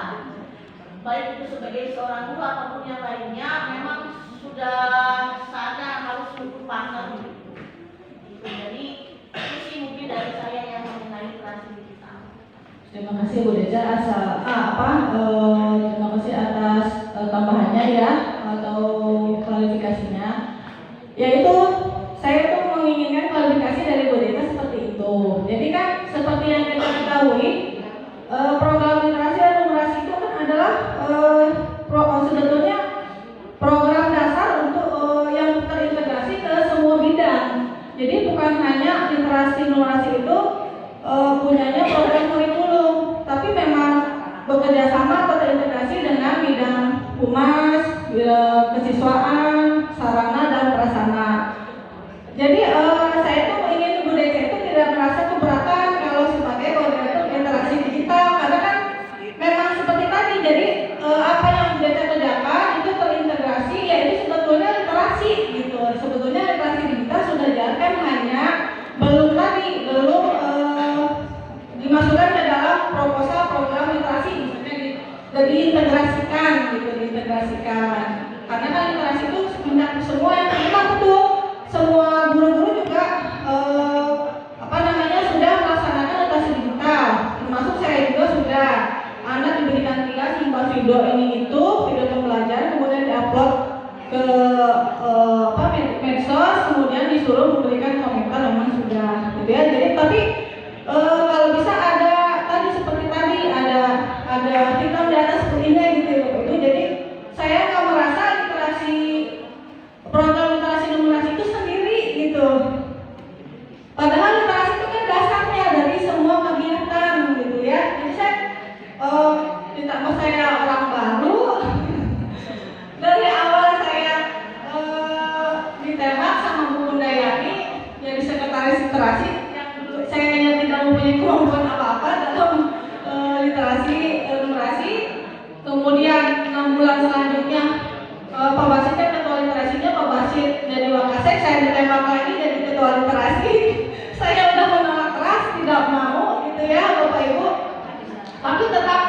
Speaker 4: baik itu sebagai seorang guru ataupun yang lainnya, memang sudah saatnya harus butuh partner gitu. Jadi itu sih mungkin dari saya yang mengenai literasi digital.
Speaker 2: Terima kasih Bu Deja terima kasih atas tambahannya ya atau klarifikasinya. Yaitu saya tuh menginginkan klarifikasi dari Bu Deja seperti itu. Jadi kan seperti yang kita ketahui, program literasi dan numerasi itu kan adalah sebetulnya program dasar untuk yang terintegrasi ke semua bidang. Jadi bukan hanya literasi numerasi itu punyanya program kurikulum, tapi memang bekerja sama atau terintegrasi dengan bidang humas, kesiswaan, sarana dan prasarana. Jadi saya tuh ingin Bu Deca itu tidak merasa keberatan kalau sebagai koordinator literasi digital, karena kan memang seperti tadi. Jadi apa yang Bu Deca kerjakan itu terintegrasi, yaitu sebetulnya literasi gitu. Sebetulnya literasi digital sudah dijalankan, hanya belum dimasukkan ke dalam proposal program literasi, misalnya diintegrasikan gitu, diintegrasikan. Karena kan literasi itu semua yang memang betul, semua guru-guru juga sudah melaksanakan literasi digital, termasuk saya juga sudah. Anak diberikan tugas membuat video video pembelajaran, kemudian diupload ke medsos, kemudian disuruh memberikan komentar, memang sudah gitu ya. Jadi tapi kalau bisa ada tadi seperti tadi ada hitam di atas putihnya gitu ya itu. Jadi saya nggak merasa program literasi numerasi itu sendiri gitu. Padahal literasi itu kan dasarnya dari semua kegiatan gitu ya. Jadi saya ditambah saya orang baru dari awal saya ditembak sama Bu Undayani jadi sekretaris literasi yang dulu saya tidak mempunyai kemampuan apa-apa dalam literasi numerasi. Kemudian 6 bulan selanjutnya Pak Basit kan ketua literasinya, Pak Basit jadi Wakasek, saya ditembak lagi jadi ketua literasi. Saya udah menolak keras, tidak mau gitu ya Bapak Ibu, tapi tetap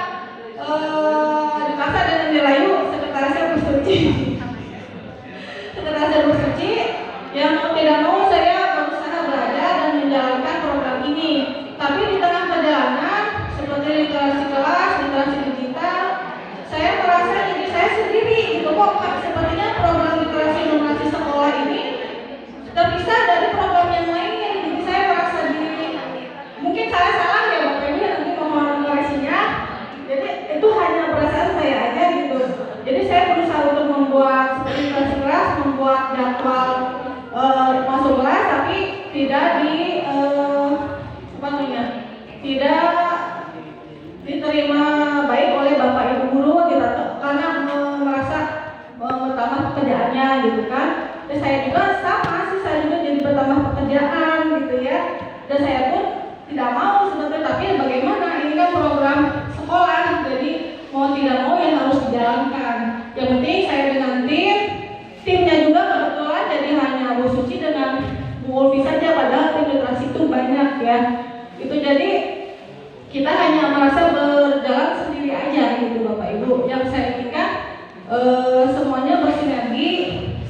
Speaker 2: dipaksa dengan dirayu sekretarisnya bersuci. Sekretarisnya bersuci, yang mau tidak mau saya berusaha belajar dan menjalankan program ini. Tapi di tengah perjalanan seperti literasi kelas, literasi digital, saya merasa diri saya sendiri gitu kok. Sepertinya program literasi numerasi sekolah ini terpisah dari program yang lainnya. Jadi saya merasa diri, mungkin saya salah ya Bapak Ibu, nanti mohon koreksinya. Jadi itu hanya perasaan saya aja gitu. Jadi saya berusaha untuk membuat seperti literasi kelas, membuat jadwal masuk kelas, tapi tidak tidak diterima baik oleh Bapak Ibu guru gitu, karena merasa bertambah pekerjaannya gitu kan. Dan saya juga sama sih, saya juga jadi bertambah pekerjaan gitu ya. Dan saya pun tidak mau sebetulnya, tapi bagaimana, ini kan program sekolah, jadi mau tidak mau yang harus dijalankan. Yang penting saya dengan timnya juga kebetulan jadi hanya Bu Suci dengan Bu Ulfi saja, padahal tim literasi itu banyak ya. Itu jadi kita hanya merasa berjalan sendiri aja gitu Bapak Ibu. Yang saya inginkan semuanya bersinergi,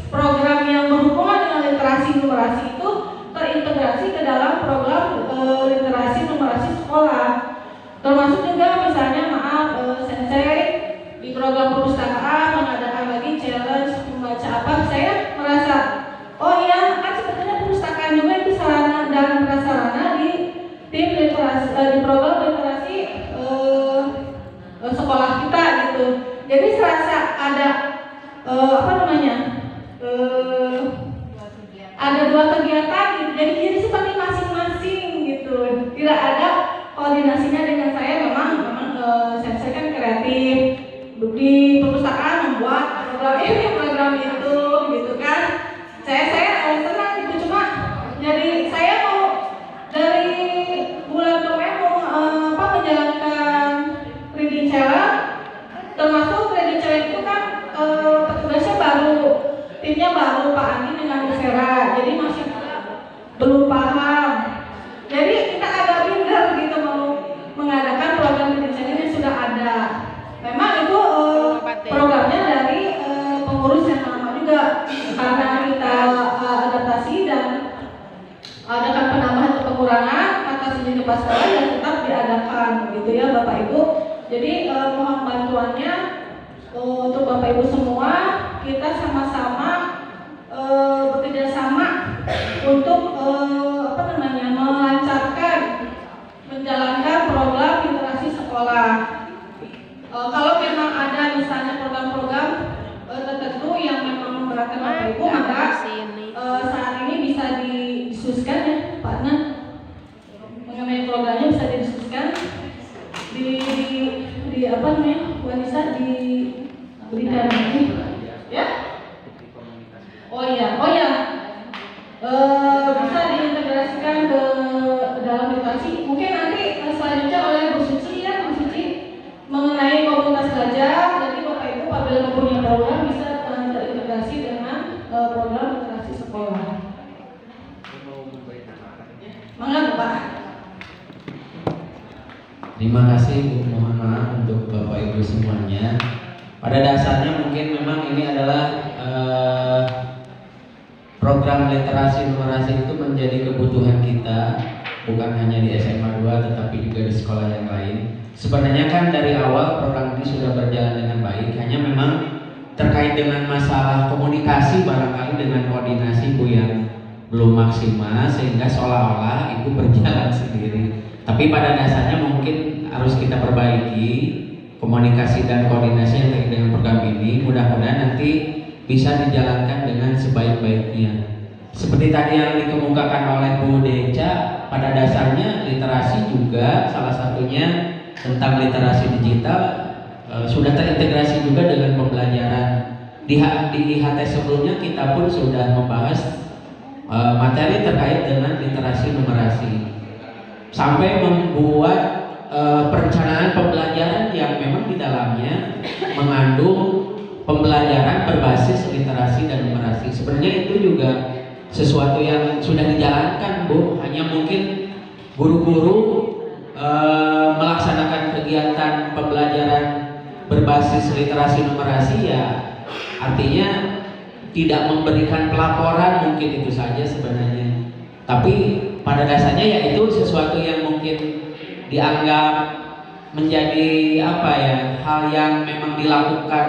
Speaker 2: program yang berhubungan dengan literasi numerasi itu terintegrasi ke dalam program literasi numerasi sekolah. Termasuk juga misalnya Sensei di program perpustakaan mengadakan lagi challenge membaca apa. Saya merasa oh iya kan sebetulnya perpustakaan juga itu sarana dan prasarana di tim literasi di program literasi sekolah kita gitu. Jadi serasa ada ada 2 kegiatan gitu. Jadi seperti masing-masing gitu. Tidak ada koordinasinya dengan saya. Memang saya kan kreatif di perpustakaan membuat program ini program itu gitu kan. Saya senang gitu, cuma jadi saya mau dari bulan kemarin mau menjalankan reading challenge timnya baru Pak Andi dengan Bu Vera, jadi masih belum paham. Jadi kita agak minder gitu mau mengadakan program pendidikan yang sudah ada. Memang itu programnya dari pengurus yang lama juga, karena kita adaptasi dan adakan penambahan atau pengurangan maka sejak pasca yang tetap diadakan gitu ya Bapak Ibu. Jadi mohon bantuannya untuk Bapak Ibu semua, kita sama-sama bekerja sama untuk melancarkan menjalankan program literasi sekolah. Kalau memang ada misalnya program-program tertentu yang memang memberatkan Bapak Ibu, maka saat ini bisa didiskusikan ya Pak Nan, mengenai programnya bisa didiskusikan di apa namanya Wanisa diberikan ini ya. Oh ya bisa diintegrasikan ke dalam literasi. Mungkin nanti selanjutnya oleh Bu Suci ya, Bu Suci mengenai komunitas belajar. Jadi Bapak Ibu apabila mempunyai program bisa terintegrasi dengan program literasi sekolah. Mangga Pak.
Speaker 5: Terima kasih Bu, mohon maaf untuk Bapak Ibu semuanya. Pada dasarnya mungkin memang ini adalah program literasi numerasi itu menjadi kebutuhan kita, bukan hanya di SMA 2 tetapi juga di sekolah yang lain. Sebenarnya kan dari awal program ini sudah berjalan dengan baik, hanya memang terkait dengan masalah komunikasi barangkali dengan koordinasi Bu yang belum maksimal sehingga seolah-olah itu berjalan sendiri. Tapi pada dasarnya mungkin harus kita perbaiki komunikasi dan koordinasi yang terkait dengan program ini. Mudah-mudahan nanti bisa dijalankan dengan sebaik-baiknya. Seperti tadi yang dikemukakan oleh Bu Deca, pada dasarnya literasi juga salah satunya tentang literasi digital sudah terintegrasi juga dengan pembelajaran. Di IHT sebelumnya kita pun sudah membahas materi terkait dengan literasi numerasi, sampai membuat perencanaan pembelajaran yang memang di dalamnya mengandung pembelajaran berbasis literasi dan numerasi. Sebenarnya itu juga sesuatu yang sudah dijalankan Bu, hanya mungkin guru-guru melaksanakan kegiatan pembelajaran berbasis literasi numerasi ya artinya tidak memberikan pelaporan, mungkin itu saja sebenarnya. Tapi pada dasarnya ya itu sesuatu yang mungkin dianggap menjadi apa ya, hal yang memang dilakukan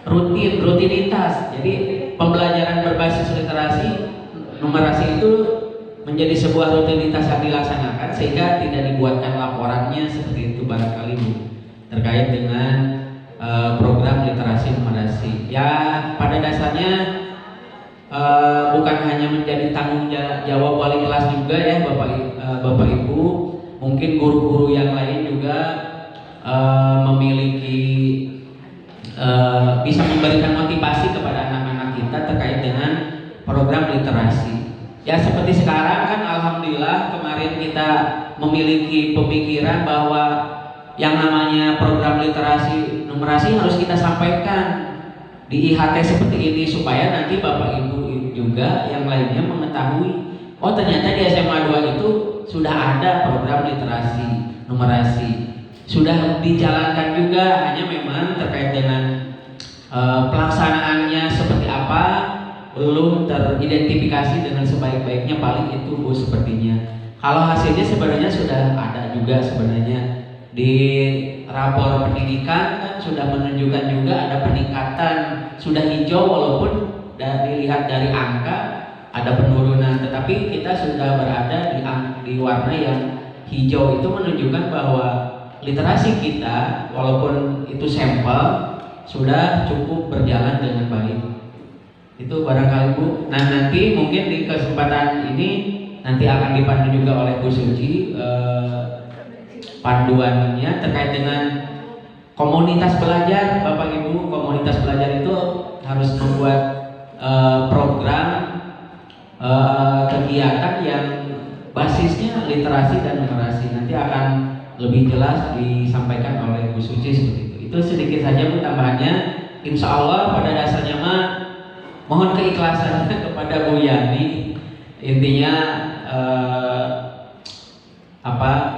Speaker 5: rutinitas. Jadi pembelajaran berbasis literasi numerasi itu menjadi sebuah rutinitas yang dilaksanakan sehingga tidak dibuatkan laporannya seperti itu barangkali Bu, terkait dengan program literasi numerasi. Ya pada dasarnya bukan hanya menjadi tanggung jawab wali kelas juga ya Bapak Ibu, mungkin guru-guru yang lain juga memiliki bisa memberikan motivasi kepada anak-anak kita terkait dengan program literasi. Ya seperti sekarang kan alhamdulillah kemarin kita memiliki pemikiran bahwa yang namanya program literasi numerasi harus kita sampaikan di IHT seperti ini supaya nanti Bapak Ibu juga yang lainnya mengetahui oh ternyata di SMA 2 itu sudah ada program literasi numerasi, sudah dijalankan juga, hanya memang terkait dengan pelaksanaannya seperti apa belum teridentifikasi dengan sebaik-baiknya, paling itu Bu sepertinya. Kalau hasilnya sebenarnya sudah ada juga sebenarnya di rapor pendidikan kan sudah menunjukkan juga ada peningkatan, sudah hijau walaupun dilihat dari angka ada penurunan, tetapi kita sudah berada di warna yang hijau, itu menunjukkan bahwa literasi kita walaupun itu sampel sudah cukup berjalan dengan baik. Itu barangkali Bu. Nah nanti mungkin di kesempatan ini nanti akan dipandu juga oleh Bu Suci panduannya terkait dengan komunitas belajar. Bapak Ibu, komunitas belajar itu harus membuat program kegiatan yang basisnya literasi dan numerasi. Nanti akan lebih jelas disampaikan oleh Bu Suci seperti itu. Itu sedikit saja Bu tambahannya. Insya Allah pada dasarnya mah mohon keikhlasannya kepada Bu Yani. Intinya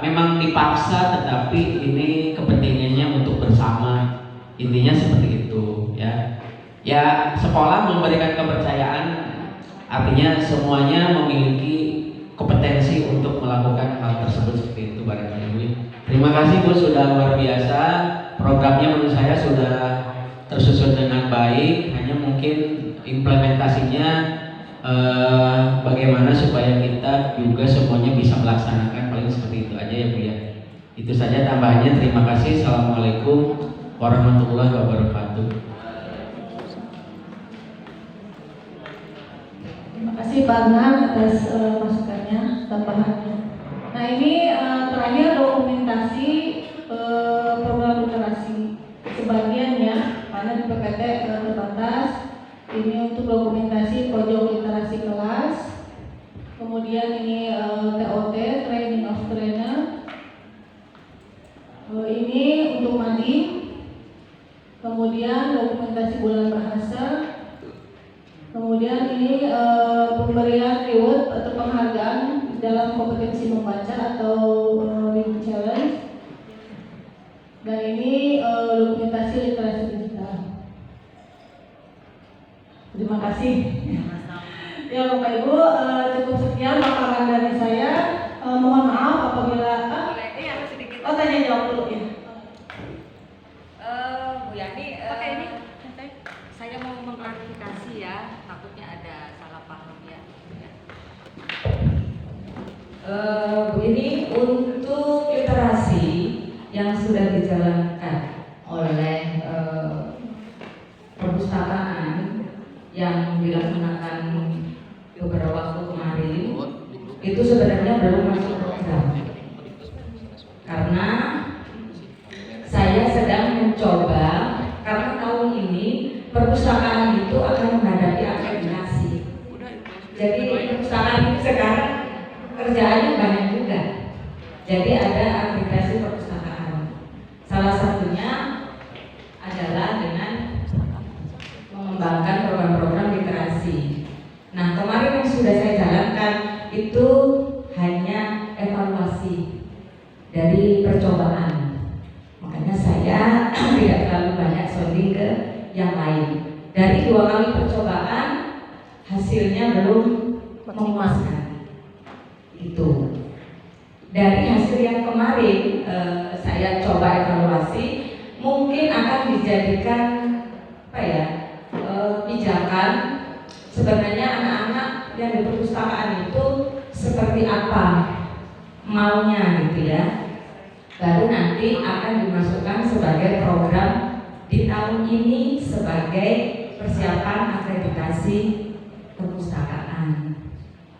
Speaker 5: memang dipaksa, tetapi ini kepentingannya untuk bersama. Intinya seperti itu ya. Ya, sekolah memberikan kepercayaan, artinya semuanya memiliki kompetensi untuk melakukan hal tersebut seperti itu barangkali Bu. Terima kasih Bu, sudah luar biasa. Programnya menurut saya sudah tersusun dengan baik, hanya mungkin implementasinya bagaimana supaya kita juga semuanya bisa melaksanakan, paling seperti itu aja ya Bu ya. Itu saja tambahannya. Terima kasih. Assalamualaikum warahmatullahi wabarakatuh.
Speaker 2: Terima kasih Pak Adnan atas masukannya, tambahannya. Nah ini terakhir dokumentasi program literasi. Sebagiannya karena di PPT terbatas. Ini untuk dokumentasi pojok literasi kelas. Kemudian ini TOT, Training of Trainer. Ini untuk mading. Kemudian dokumentasi bulan bahasa. Kemudian ini pemberian reward atau penghargaan dalam kompetensi membaca atau reading challenge. Dan ini dokumentasi literasi digital. Terima kasih. Ya Bapak Ibu, cukup sekian paparan dari saya. Mohon maaf apabila tanya jawab dulu ya.
Speaker 6: Bu Yani, saya mau mengklarifikasi ya, takutnya ada salah paham ya. Bu, ini untuk literasi yang sudah dijalankan oleh perpustakaan yang dilaksanakan beberapa waktu kemarin itu sebenarnya belum masuk program, karena saya sedang mencoba, karena tahun ini perpustakaan itu akan menghadapi akreditasi. Jadi perpustakaan itu sekarang kerjaannya banyak juga. Jadi ada akreditasi perpustakaan. Salah satunya adalah dengan mengembangkan program-program literasi. Nah, kemarin yang sudah saya jalankan itu hanya evaluasi dari percobaan. Makanya saya tidak terlalu banyak sounding ke yang lain. Dari 2 kali percobaan hasilnya belum memuaskan. Itu. Dari hasil yang kemarin saya coba evaluasi, mungkin akan dijadikan pijakan sebenarnya anak-anak yang di perpustakaan itu seperti apa maunya gitu ya. Baru nanti akan dimasukkan sebagai program di tahun ini sebagai persiapan akreditasi perpustakaan.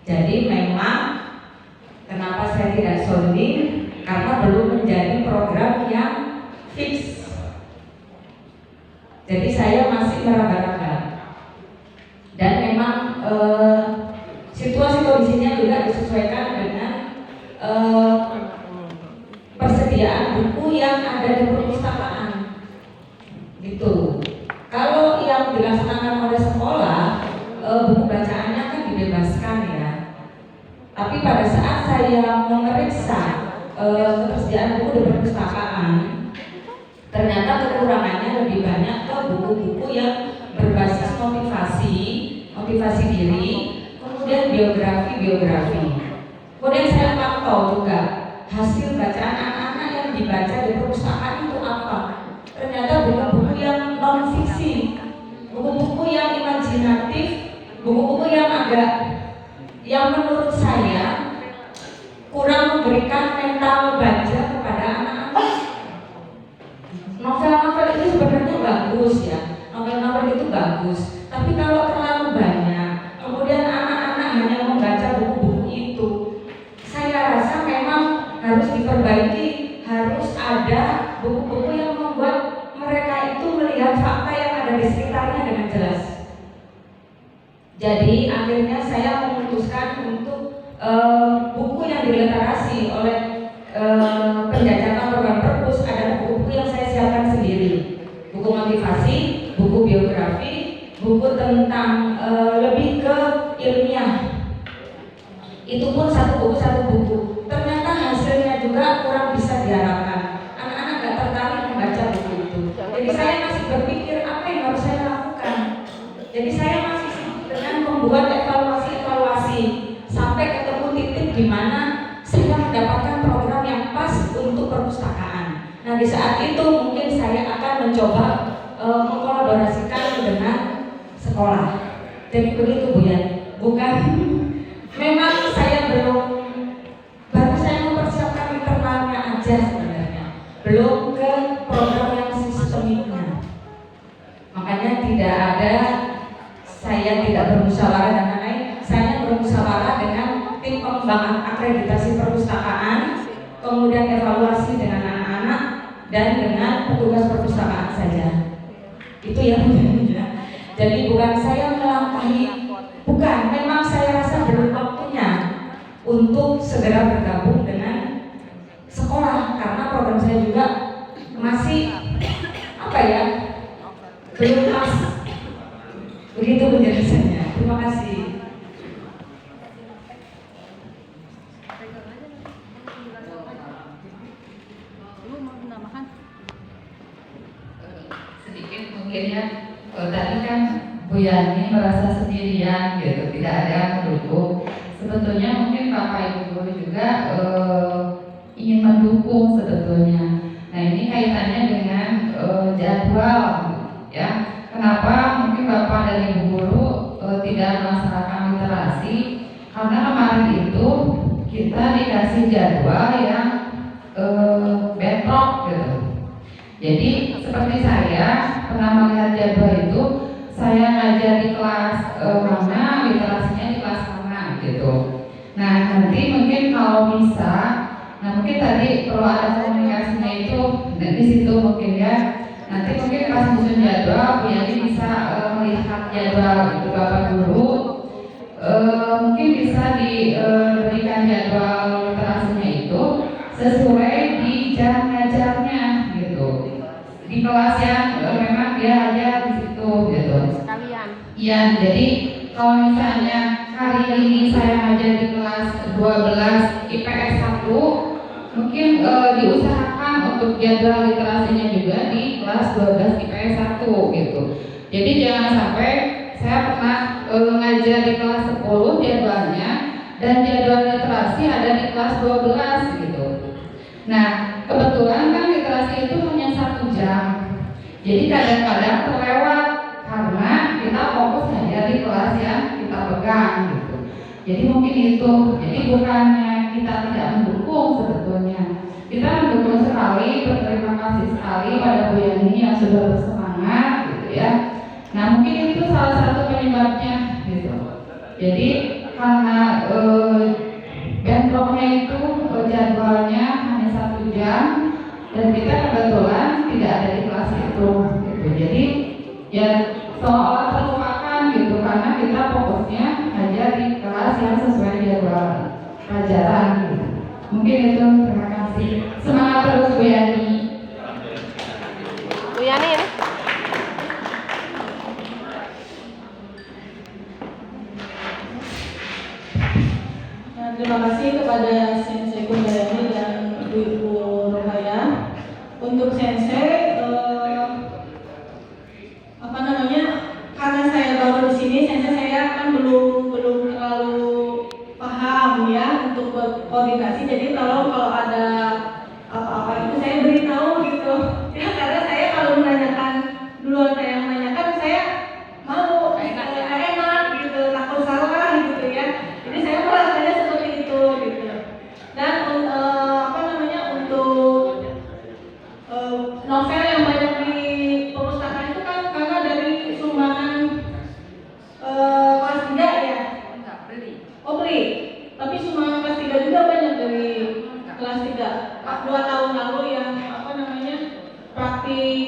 Speaker 6: Jadi memang kenapa saya tidak sounding, karena belum menjadi program yang fix. Jadi saya masih meraba-raba. Dan memang situasi kondisinya juga disesuaikan dengan persediaan buku yang ada di perpustakaan. Gitu. Kalau yang dilaksanakan oleh sekolah, buku bacaannya kan dibebaskan ya. Tapi pada saat saya memeriksa ketersediaan buku di perpustakaan, ternyata kekurangannya lebih banyak ke buku-buku yang berbasis motivasi diri, kemudian biografi. Kemudian saya pantau juga hasil bacaan anak-anak yang dibaca di perpustakaan itu apa. Ternyata buku-buku yang non fiksi, buku-buku yang imajinatif, buku-buku yang menurut saya kurang memberikan mental baca kepada anak-anak. Novel-novel itu sebenarnya bagus ya, novel-novel itu bagus. Tapi kalau terlalu banyak, kemudian anak-anak hanya membaca buku-buku itu, saya rasa memang harus diperbaiki. Harus ada buku-buku yang membuat mereka itu melihat fakta yang ada di sekitarnya dengan jelas. Jadi akhirnya saya memutuskan untuk buku yang diliterasi oleh penjajakan program perpus adalah buku yang saya siapkan sendiri. Buku motivasi, buku biografi, buku tentang lebih ke ilmiah. Itu pun satu buku. Ternyata hasilnya juga kurang bisa diharapkan. Anak-anak nggak tertarik membaca buku itu. Jadi saya masih berpikir apa yang harus saya lakukan. Jadi saya masih sibuk dengan membuat evaluasi sampai ketemu titik di mana saya mendapatkan program yang pas untuk perpustakaan. Nah di saat itu mungkin saya akan mencoba mengkolaborasikan dengan sekolah. Jadi begitu Bu ya. Bukan memang saya baru saya mempersiapkan internalnya aja sebenarnya. Belum ke program yang sistemiknya. Makanya saya tidak bermusyawarah dengan lain. Saya bermusyawarah dengan tim pengembangan akreditasi perpustakaan, kemudian evaluasi dengan anak-anak dan dengan petugas perpustakaan saja. Itu ya Bu. Jadi bukan saya melangkahi, bukan, memang saya rasa belum waktunya untuk segera bergabung dengan sekolah karena program saya juga masih belum pas. Begitu penjelasannya. Terima kasih.
Speaker 7: Sedikit mungkin ya, tadi kan Bu Yani merasa sendirian gitu, tidak ada yang mendukung. Sebetulnya mungkin Bapak Ibu Guru juga ingin mendukung sebetulnya. Nah ini kaitannya dengan jadwal ya. Kenapa mungkin Bapak dan Ibu Guru tidak melaksanakan literasi? Karena kemarin itu kita dikasih jadwal yang bentrok gitu. Jadi seperti saya pernah melihat jadwal itu, saya ngajar di kelas mana, literasinya di kelas mana gitu. Nah nanti mungkin kalau bisa, nah mungkin tadi perlu ada komunikasinya itu, dan di situ mungkin ya. Nanti mungkin pas musim jadwal, Bu Yani bisa melihat jadwal itu Bapak Guru, mungkin bisa diberikan jadwal literasinya itu sesuai di jam ngajarnya gitu. Di kelas yang memang dia aja di situ gitu.
Speaker 1: Sekalian.
Speaker 7: Iya, jadi kalau misalnya hari ini saya ngajar di kelas 12 IPS 1, mungkin diusahakan untuk jadwal literasinya juga di kelas 12 IPS 1 gitu. Jadi jangan sampai saya pernah ngajar di kelas 10 jadwalnya dan jadwal literasi ada di kelas 12 gitu. Nah, kebetulan kan literasi itu hanya 1 jam. Jadi kadang-kadang terlewat karena kita fokus hanya di kelas yang kita pegang gitu. Jadi mungkin itu. Jadi bukannya kita tidak mendukung sebetulnya. Kita mendukung sekali, berterima kasih sekali pada Bu Yani yang sudah bersemangat gitu ya. Nah mungkin itu salah satu penyebabnya gitu. Jadi karena bentroknya itu jadwalnya hanya 1 jam dan kita kebetulan tidak ada di kelas itu gitu. Jadi ya seolah terlupakan gitu karena kita fokusnya hanya di kelas yang sesuai jadwal pelajaran gitu. Mungkin itu, terima kasih. Semangat terus Bu Yani.
Speaker 1: Bu Yani ini.
Speaker 2: Nah, terima kasih kepada Sensei Kundayani dan Ibu Rohaya. Untuk Sensei, karena saya baru di sini, Sensei saya kan belum terlalu paham ya untuk berkoordinasi. Jadi kalau ada apa-apa itu saya beritahu gitu. Ya karena saya kalau menanyakan duluan saya menanyakan saya mau enak gitu, takut salah gitu ya. Jadi saya merasanya seperti itu gitu. Dan untuk novel yang banyak di perpustakaan itu kan karena dari sumbangan kelas 3 ya?
Speaker 7: Enggak, beli.
Speaker 2: Oh beli, tapi sumbangan kelas 3 juga banyak dari kelas 3. 2 tahun lalu yang praktik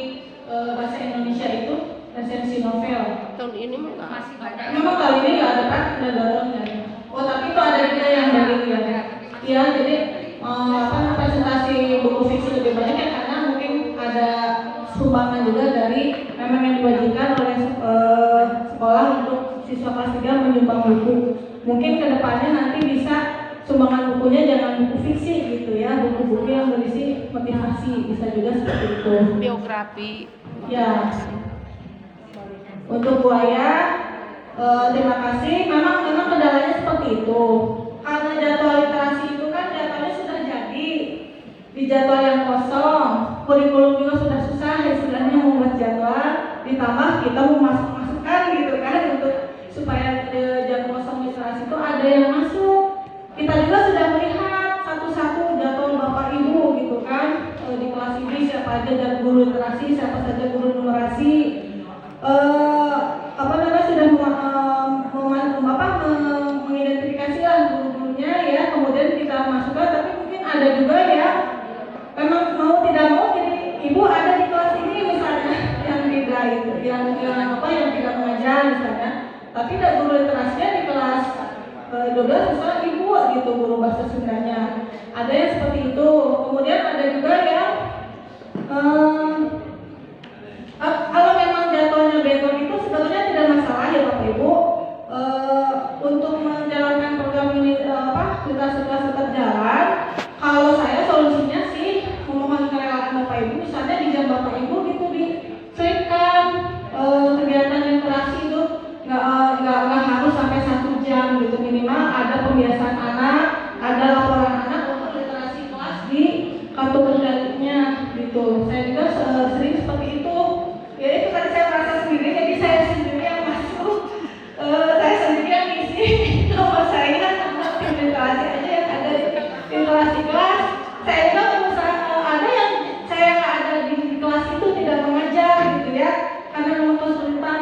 Speaker 2: bahasa Indonesia itu resensi novel.
Speaker 1: Tahun ini mah nggak.
Speaker 7: Masih banyak.
Speaker 2: Memang kali ini nggak ada praktik dan dorongnya. Oh tapi itu ada juga yang dari ya. Iya jadi presentasi buku fiksi lebih banyak ya karena mungkin ada sumbangan juga dari memang yang diwajibkan oleh siswa kelas 3 menyumbang buku. Mungkin kedepannya nanti bisa sumbangan bukunya jangan buku fiksi gitu ya, buku-buku yang berisi motivasi, bisa juga seperti itu.
Speaker 1: Biografi.
Speaker 2: Ya. Untuk buaya, terima kasih. Memang kendalanya seperti itu. Karena jadwal literasi itu kan jadwalnya sudah jadi di jadwal yang kosong, kurikulum juga sudah susah istilahnya membuat jadwal, ditambah kita mau masukkan gitu kan untuk supaya jam kosong literasi itu ada yang masuk. Kita juga sudah melihat satu-satu jadwal bapak ibu gitu kan, di kelas ini siapa aja dan guru literasi, siapa saja guru numerasi, sudah mengidentifikasi lah guru-gurunya ya, kemudian kita masukkan. Tapi mungkin ada juga ya memang mau tidak mau jadi ibu ada di kelas ini misalnya yang tidak itu yang tidak mengajar misalnya, tapi ada guru literasinya di kelas 12 misalnya ibu gitu, guru bahasa Sundanya, ada yang seperti itu. Kemudian ada juga yang kalau memang jadwalnya bentrok itu sebetulnya tidak masalah ya Bapak Ibu. Untuk menjalankan program ini sudah tetap jalan. Kalau saya solusinya sih memohon kerelaan Bapak Ibu, misalnya di jam Bapak Ibu gitu diselipkan kegiatan literasi itu nggak harus sampai 1 jam gitu, minimal ada pembiasaan anak, ada laporan anak untuk literasi kelas di kartu kendalinya gitu. Saya juga sering seperti itu. Ya itu kan saya merasa sendiri, jadi saya sendiri yang masuk, saya sendiri yang ngisi nomor saya tentang tim literasi aja yang ada di literasi kelas. Saya juga berusaha ada yang saya nggak ada di kelas itu tidak mengajar gitu ya, karena memang kesulitan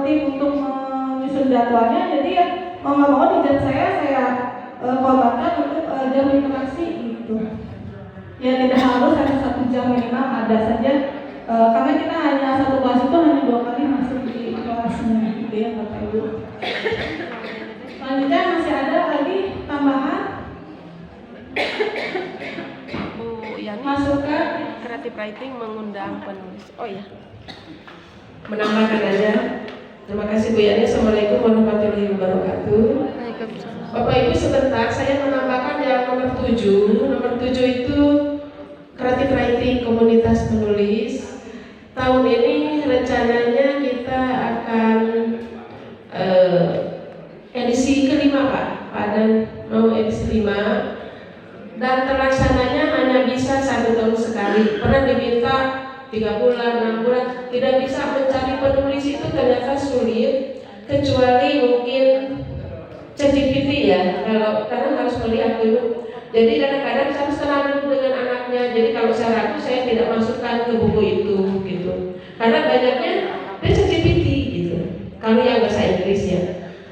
Speaker 2: tim untuk menyusun jadwalnya. Jadi ya mau nggak mau di jam saya korbankan untuk jam literasi gitu. Ya tidak harus hanya 1 jam, minimal ada saja. Karena kita hanya satu kelas itu hanya 2 kali masuk di kelasnya gitu ya Bapak Ibu. Selanjutnya masih ada lagi tambahan
Speaker 1: Bu Yani,
Speaker 2: masukan.
Speaker 1: creative writing mengundang penulis. Oh ya.
Speaker 8: Menambahkan aja. Terima kasih Bu Yani. Assalamualaikum warahmatullahi wabarakatuh.
Speaker 1: Waalaikumsalam.
Speaker 8: Bapak Ibu sebentar, saya menambahkan yang nomor 7. Nomor 7 itu creative writing komunitas penulis. Tahun ini rencananya kita akan edisi kelima Pak Dan mau edisi 5, dan terlaksananya hanya bisa 1 tahun sekali. Pernah diminta 3 bulan, 6 bulan, tidak bisa mencari penulis itu ternyata sulit, kecuali mungkin ChatGPT ya, karena harus melihat dulu. Jadi kadang-kadang saya harus kenal dulu dengan anaknya. Jadi kalau saya ragu, saya tidak masukkan ke buku itu gitu. Karena banyaknya dari ChatGPT gitu. Kalau yang bahasa Inggris ya.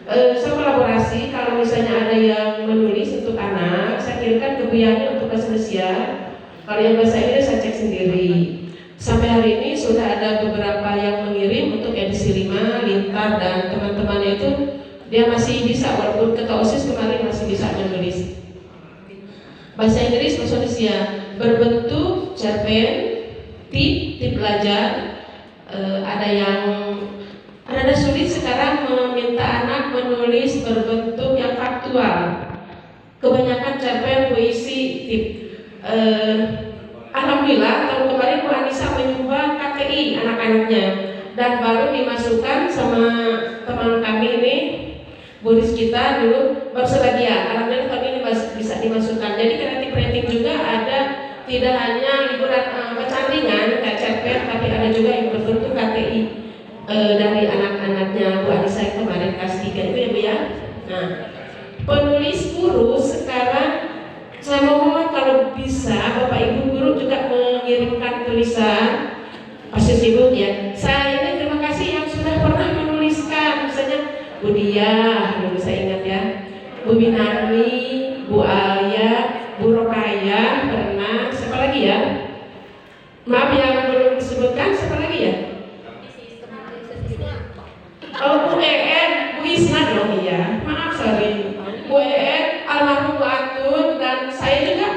Speaker 8: Saya kolaborasi, kalau misalnya ada yang menulis untuk anak, saya kirimkan ke Bu Yani untuk bahasa Indonesia. Kalau yang bahasa Inggris saya cek sendiri. Sampai hari ini sudah ada beberapa yang mengirim untuk edisi 5, Lintar dan teman-temannya itu dia masih bisa, walaupun ketua OSIS kemarin masih bisa menulis. Bahasa Inggris, bahasa Indonesia berbentuk cerpen, tip belajar. Ada yang rada sulit sekarang meminta anak menulis berbentuk yang faktual. Kebanyakan cerpen, puisi, tip. Alhamdulillah tahun kemarin Bu Anissa menyumbang KTI anak-anaknya, dan baru dimasukkan sama teman kami ini, Bu Rizkita dulu baru sebagian. Alhamdulillah tahun ini bisa dimasukkan. Jadi creative writing juga ada, tidak hanya liburan bacaan ringan kayak cerpen, tapi ada juga yang berbentuk KTI dari anak-anaknya Bu Anissa yang kemarin kelas 3 itu ya Bu ya. Nah, penulis guru sekarang saya mohon kalau bisa Bapak Ibu guru juga mengirimkan tulisan, pasti sibuk ya. Saya ini terima kasih yang sudah pernah menuliskan, misalnya Bu Diah, dulu saya ingat ya, Bu Binarmi, Bu Alia, Bu Rokaya pernah, siapa lagi ya? Maaf yang belum disebutkan, siapa lagi ya? Oh, Bu EN, Bu Isna dong ya, maaf sorry. Bu EN, almarhum Bu Atun, dan saya juga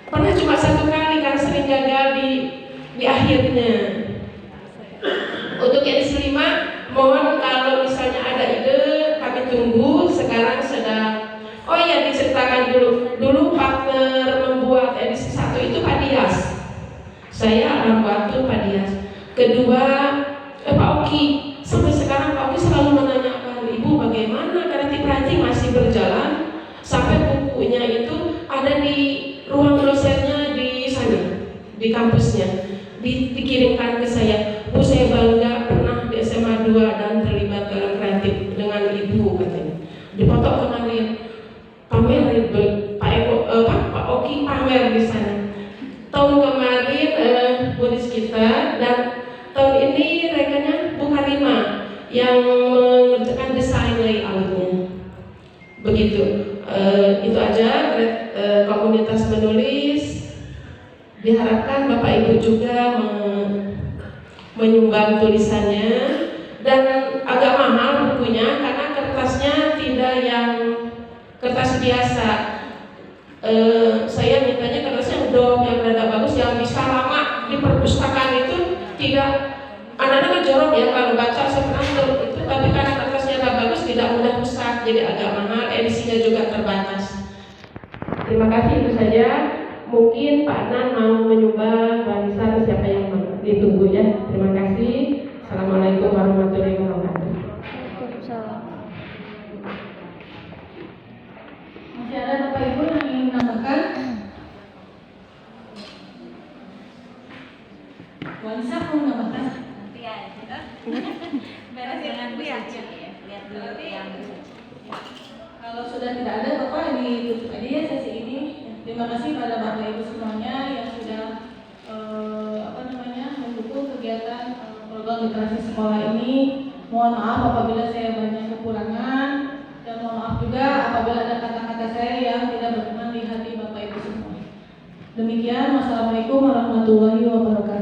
Speaker 8: pernah cuma 1 kali karena sering gagal di akhirnya. Untuk edisi 5 Mohon kalau misalnya ada ide kami tunggu. Sekarang sedang, oh ya diceritakan dulu partner membuat edisi 1 itu Pak Dias. Saya anak bantu Pak Dias. Kedua Pak Oki. Sampai sekarang Pak Oki selalu menanyakan, Ibu bagaimana kreatif writing masih berjalan? Sampai bukunya itu ada di ruang dosennya di sana, di kampusnya, dikirimkan ke saya. Bu, saya bangga pernah di SMA 2 dan terlibat dalam kreatif dengan Ibu, katanya. Dipoto kemarin, pamer Pak Oki pamer di sana. Tahun kemarin Bu Rizkita, dan tahun ini rekannya Bu Karima yang mengerjakan desain layoutnya. Begitu. Itu aja komunitas menulis. Diharapkan Bapak Ibu juga menyumbang tulisannya, dan agak mahal bukunya karena kertasnya tidak yang kertas biasa. Saya mintanya kertasnya dom yang rada bagus, yang bisa lama di perpustakaan itu. Tidak, anak-anak jorok ya kalau baca sebenarnya itu, tapi karena kertasnya rada bagus tidak mudah rusak, jadi agak mahal, edisinya juga terbatas. Terima kasih, itu saja. Mungkin Pak Nan mau menyumbang barisan, siapa yang ditunggu ya. Terima kasih. Assalamualaikum warahmatullahi wabarakatuh.
Speaker 2: Masih ada Bapak Ibu yang ingin menambahkan? Wanisa mau menambahkan?
Speaker 3: Nanti ya, beres dengan Bu Suci ya. Lihat dulu yang Bu Suci.
Speaker 2: Kalau sudah tidak ada Bapak, ditutup aja ya sesi ini. Terima kasih pada Bapak Ibu semuanya yang sudah mendukung kegiatan program literasi sekolah ini. Mohon maaf apabila saya banyak kekurangan, dan mohon maaf juga apabila ada kata-kata saya yang tidak berkenan di hati Bapak Ibu semua. Demikian, wassalamualaikum warahmatullahi wabarakatuh.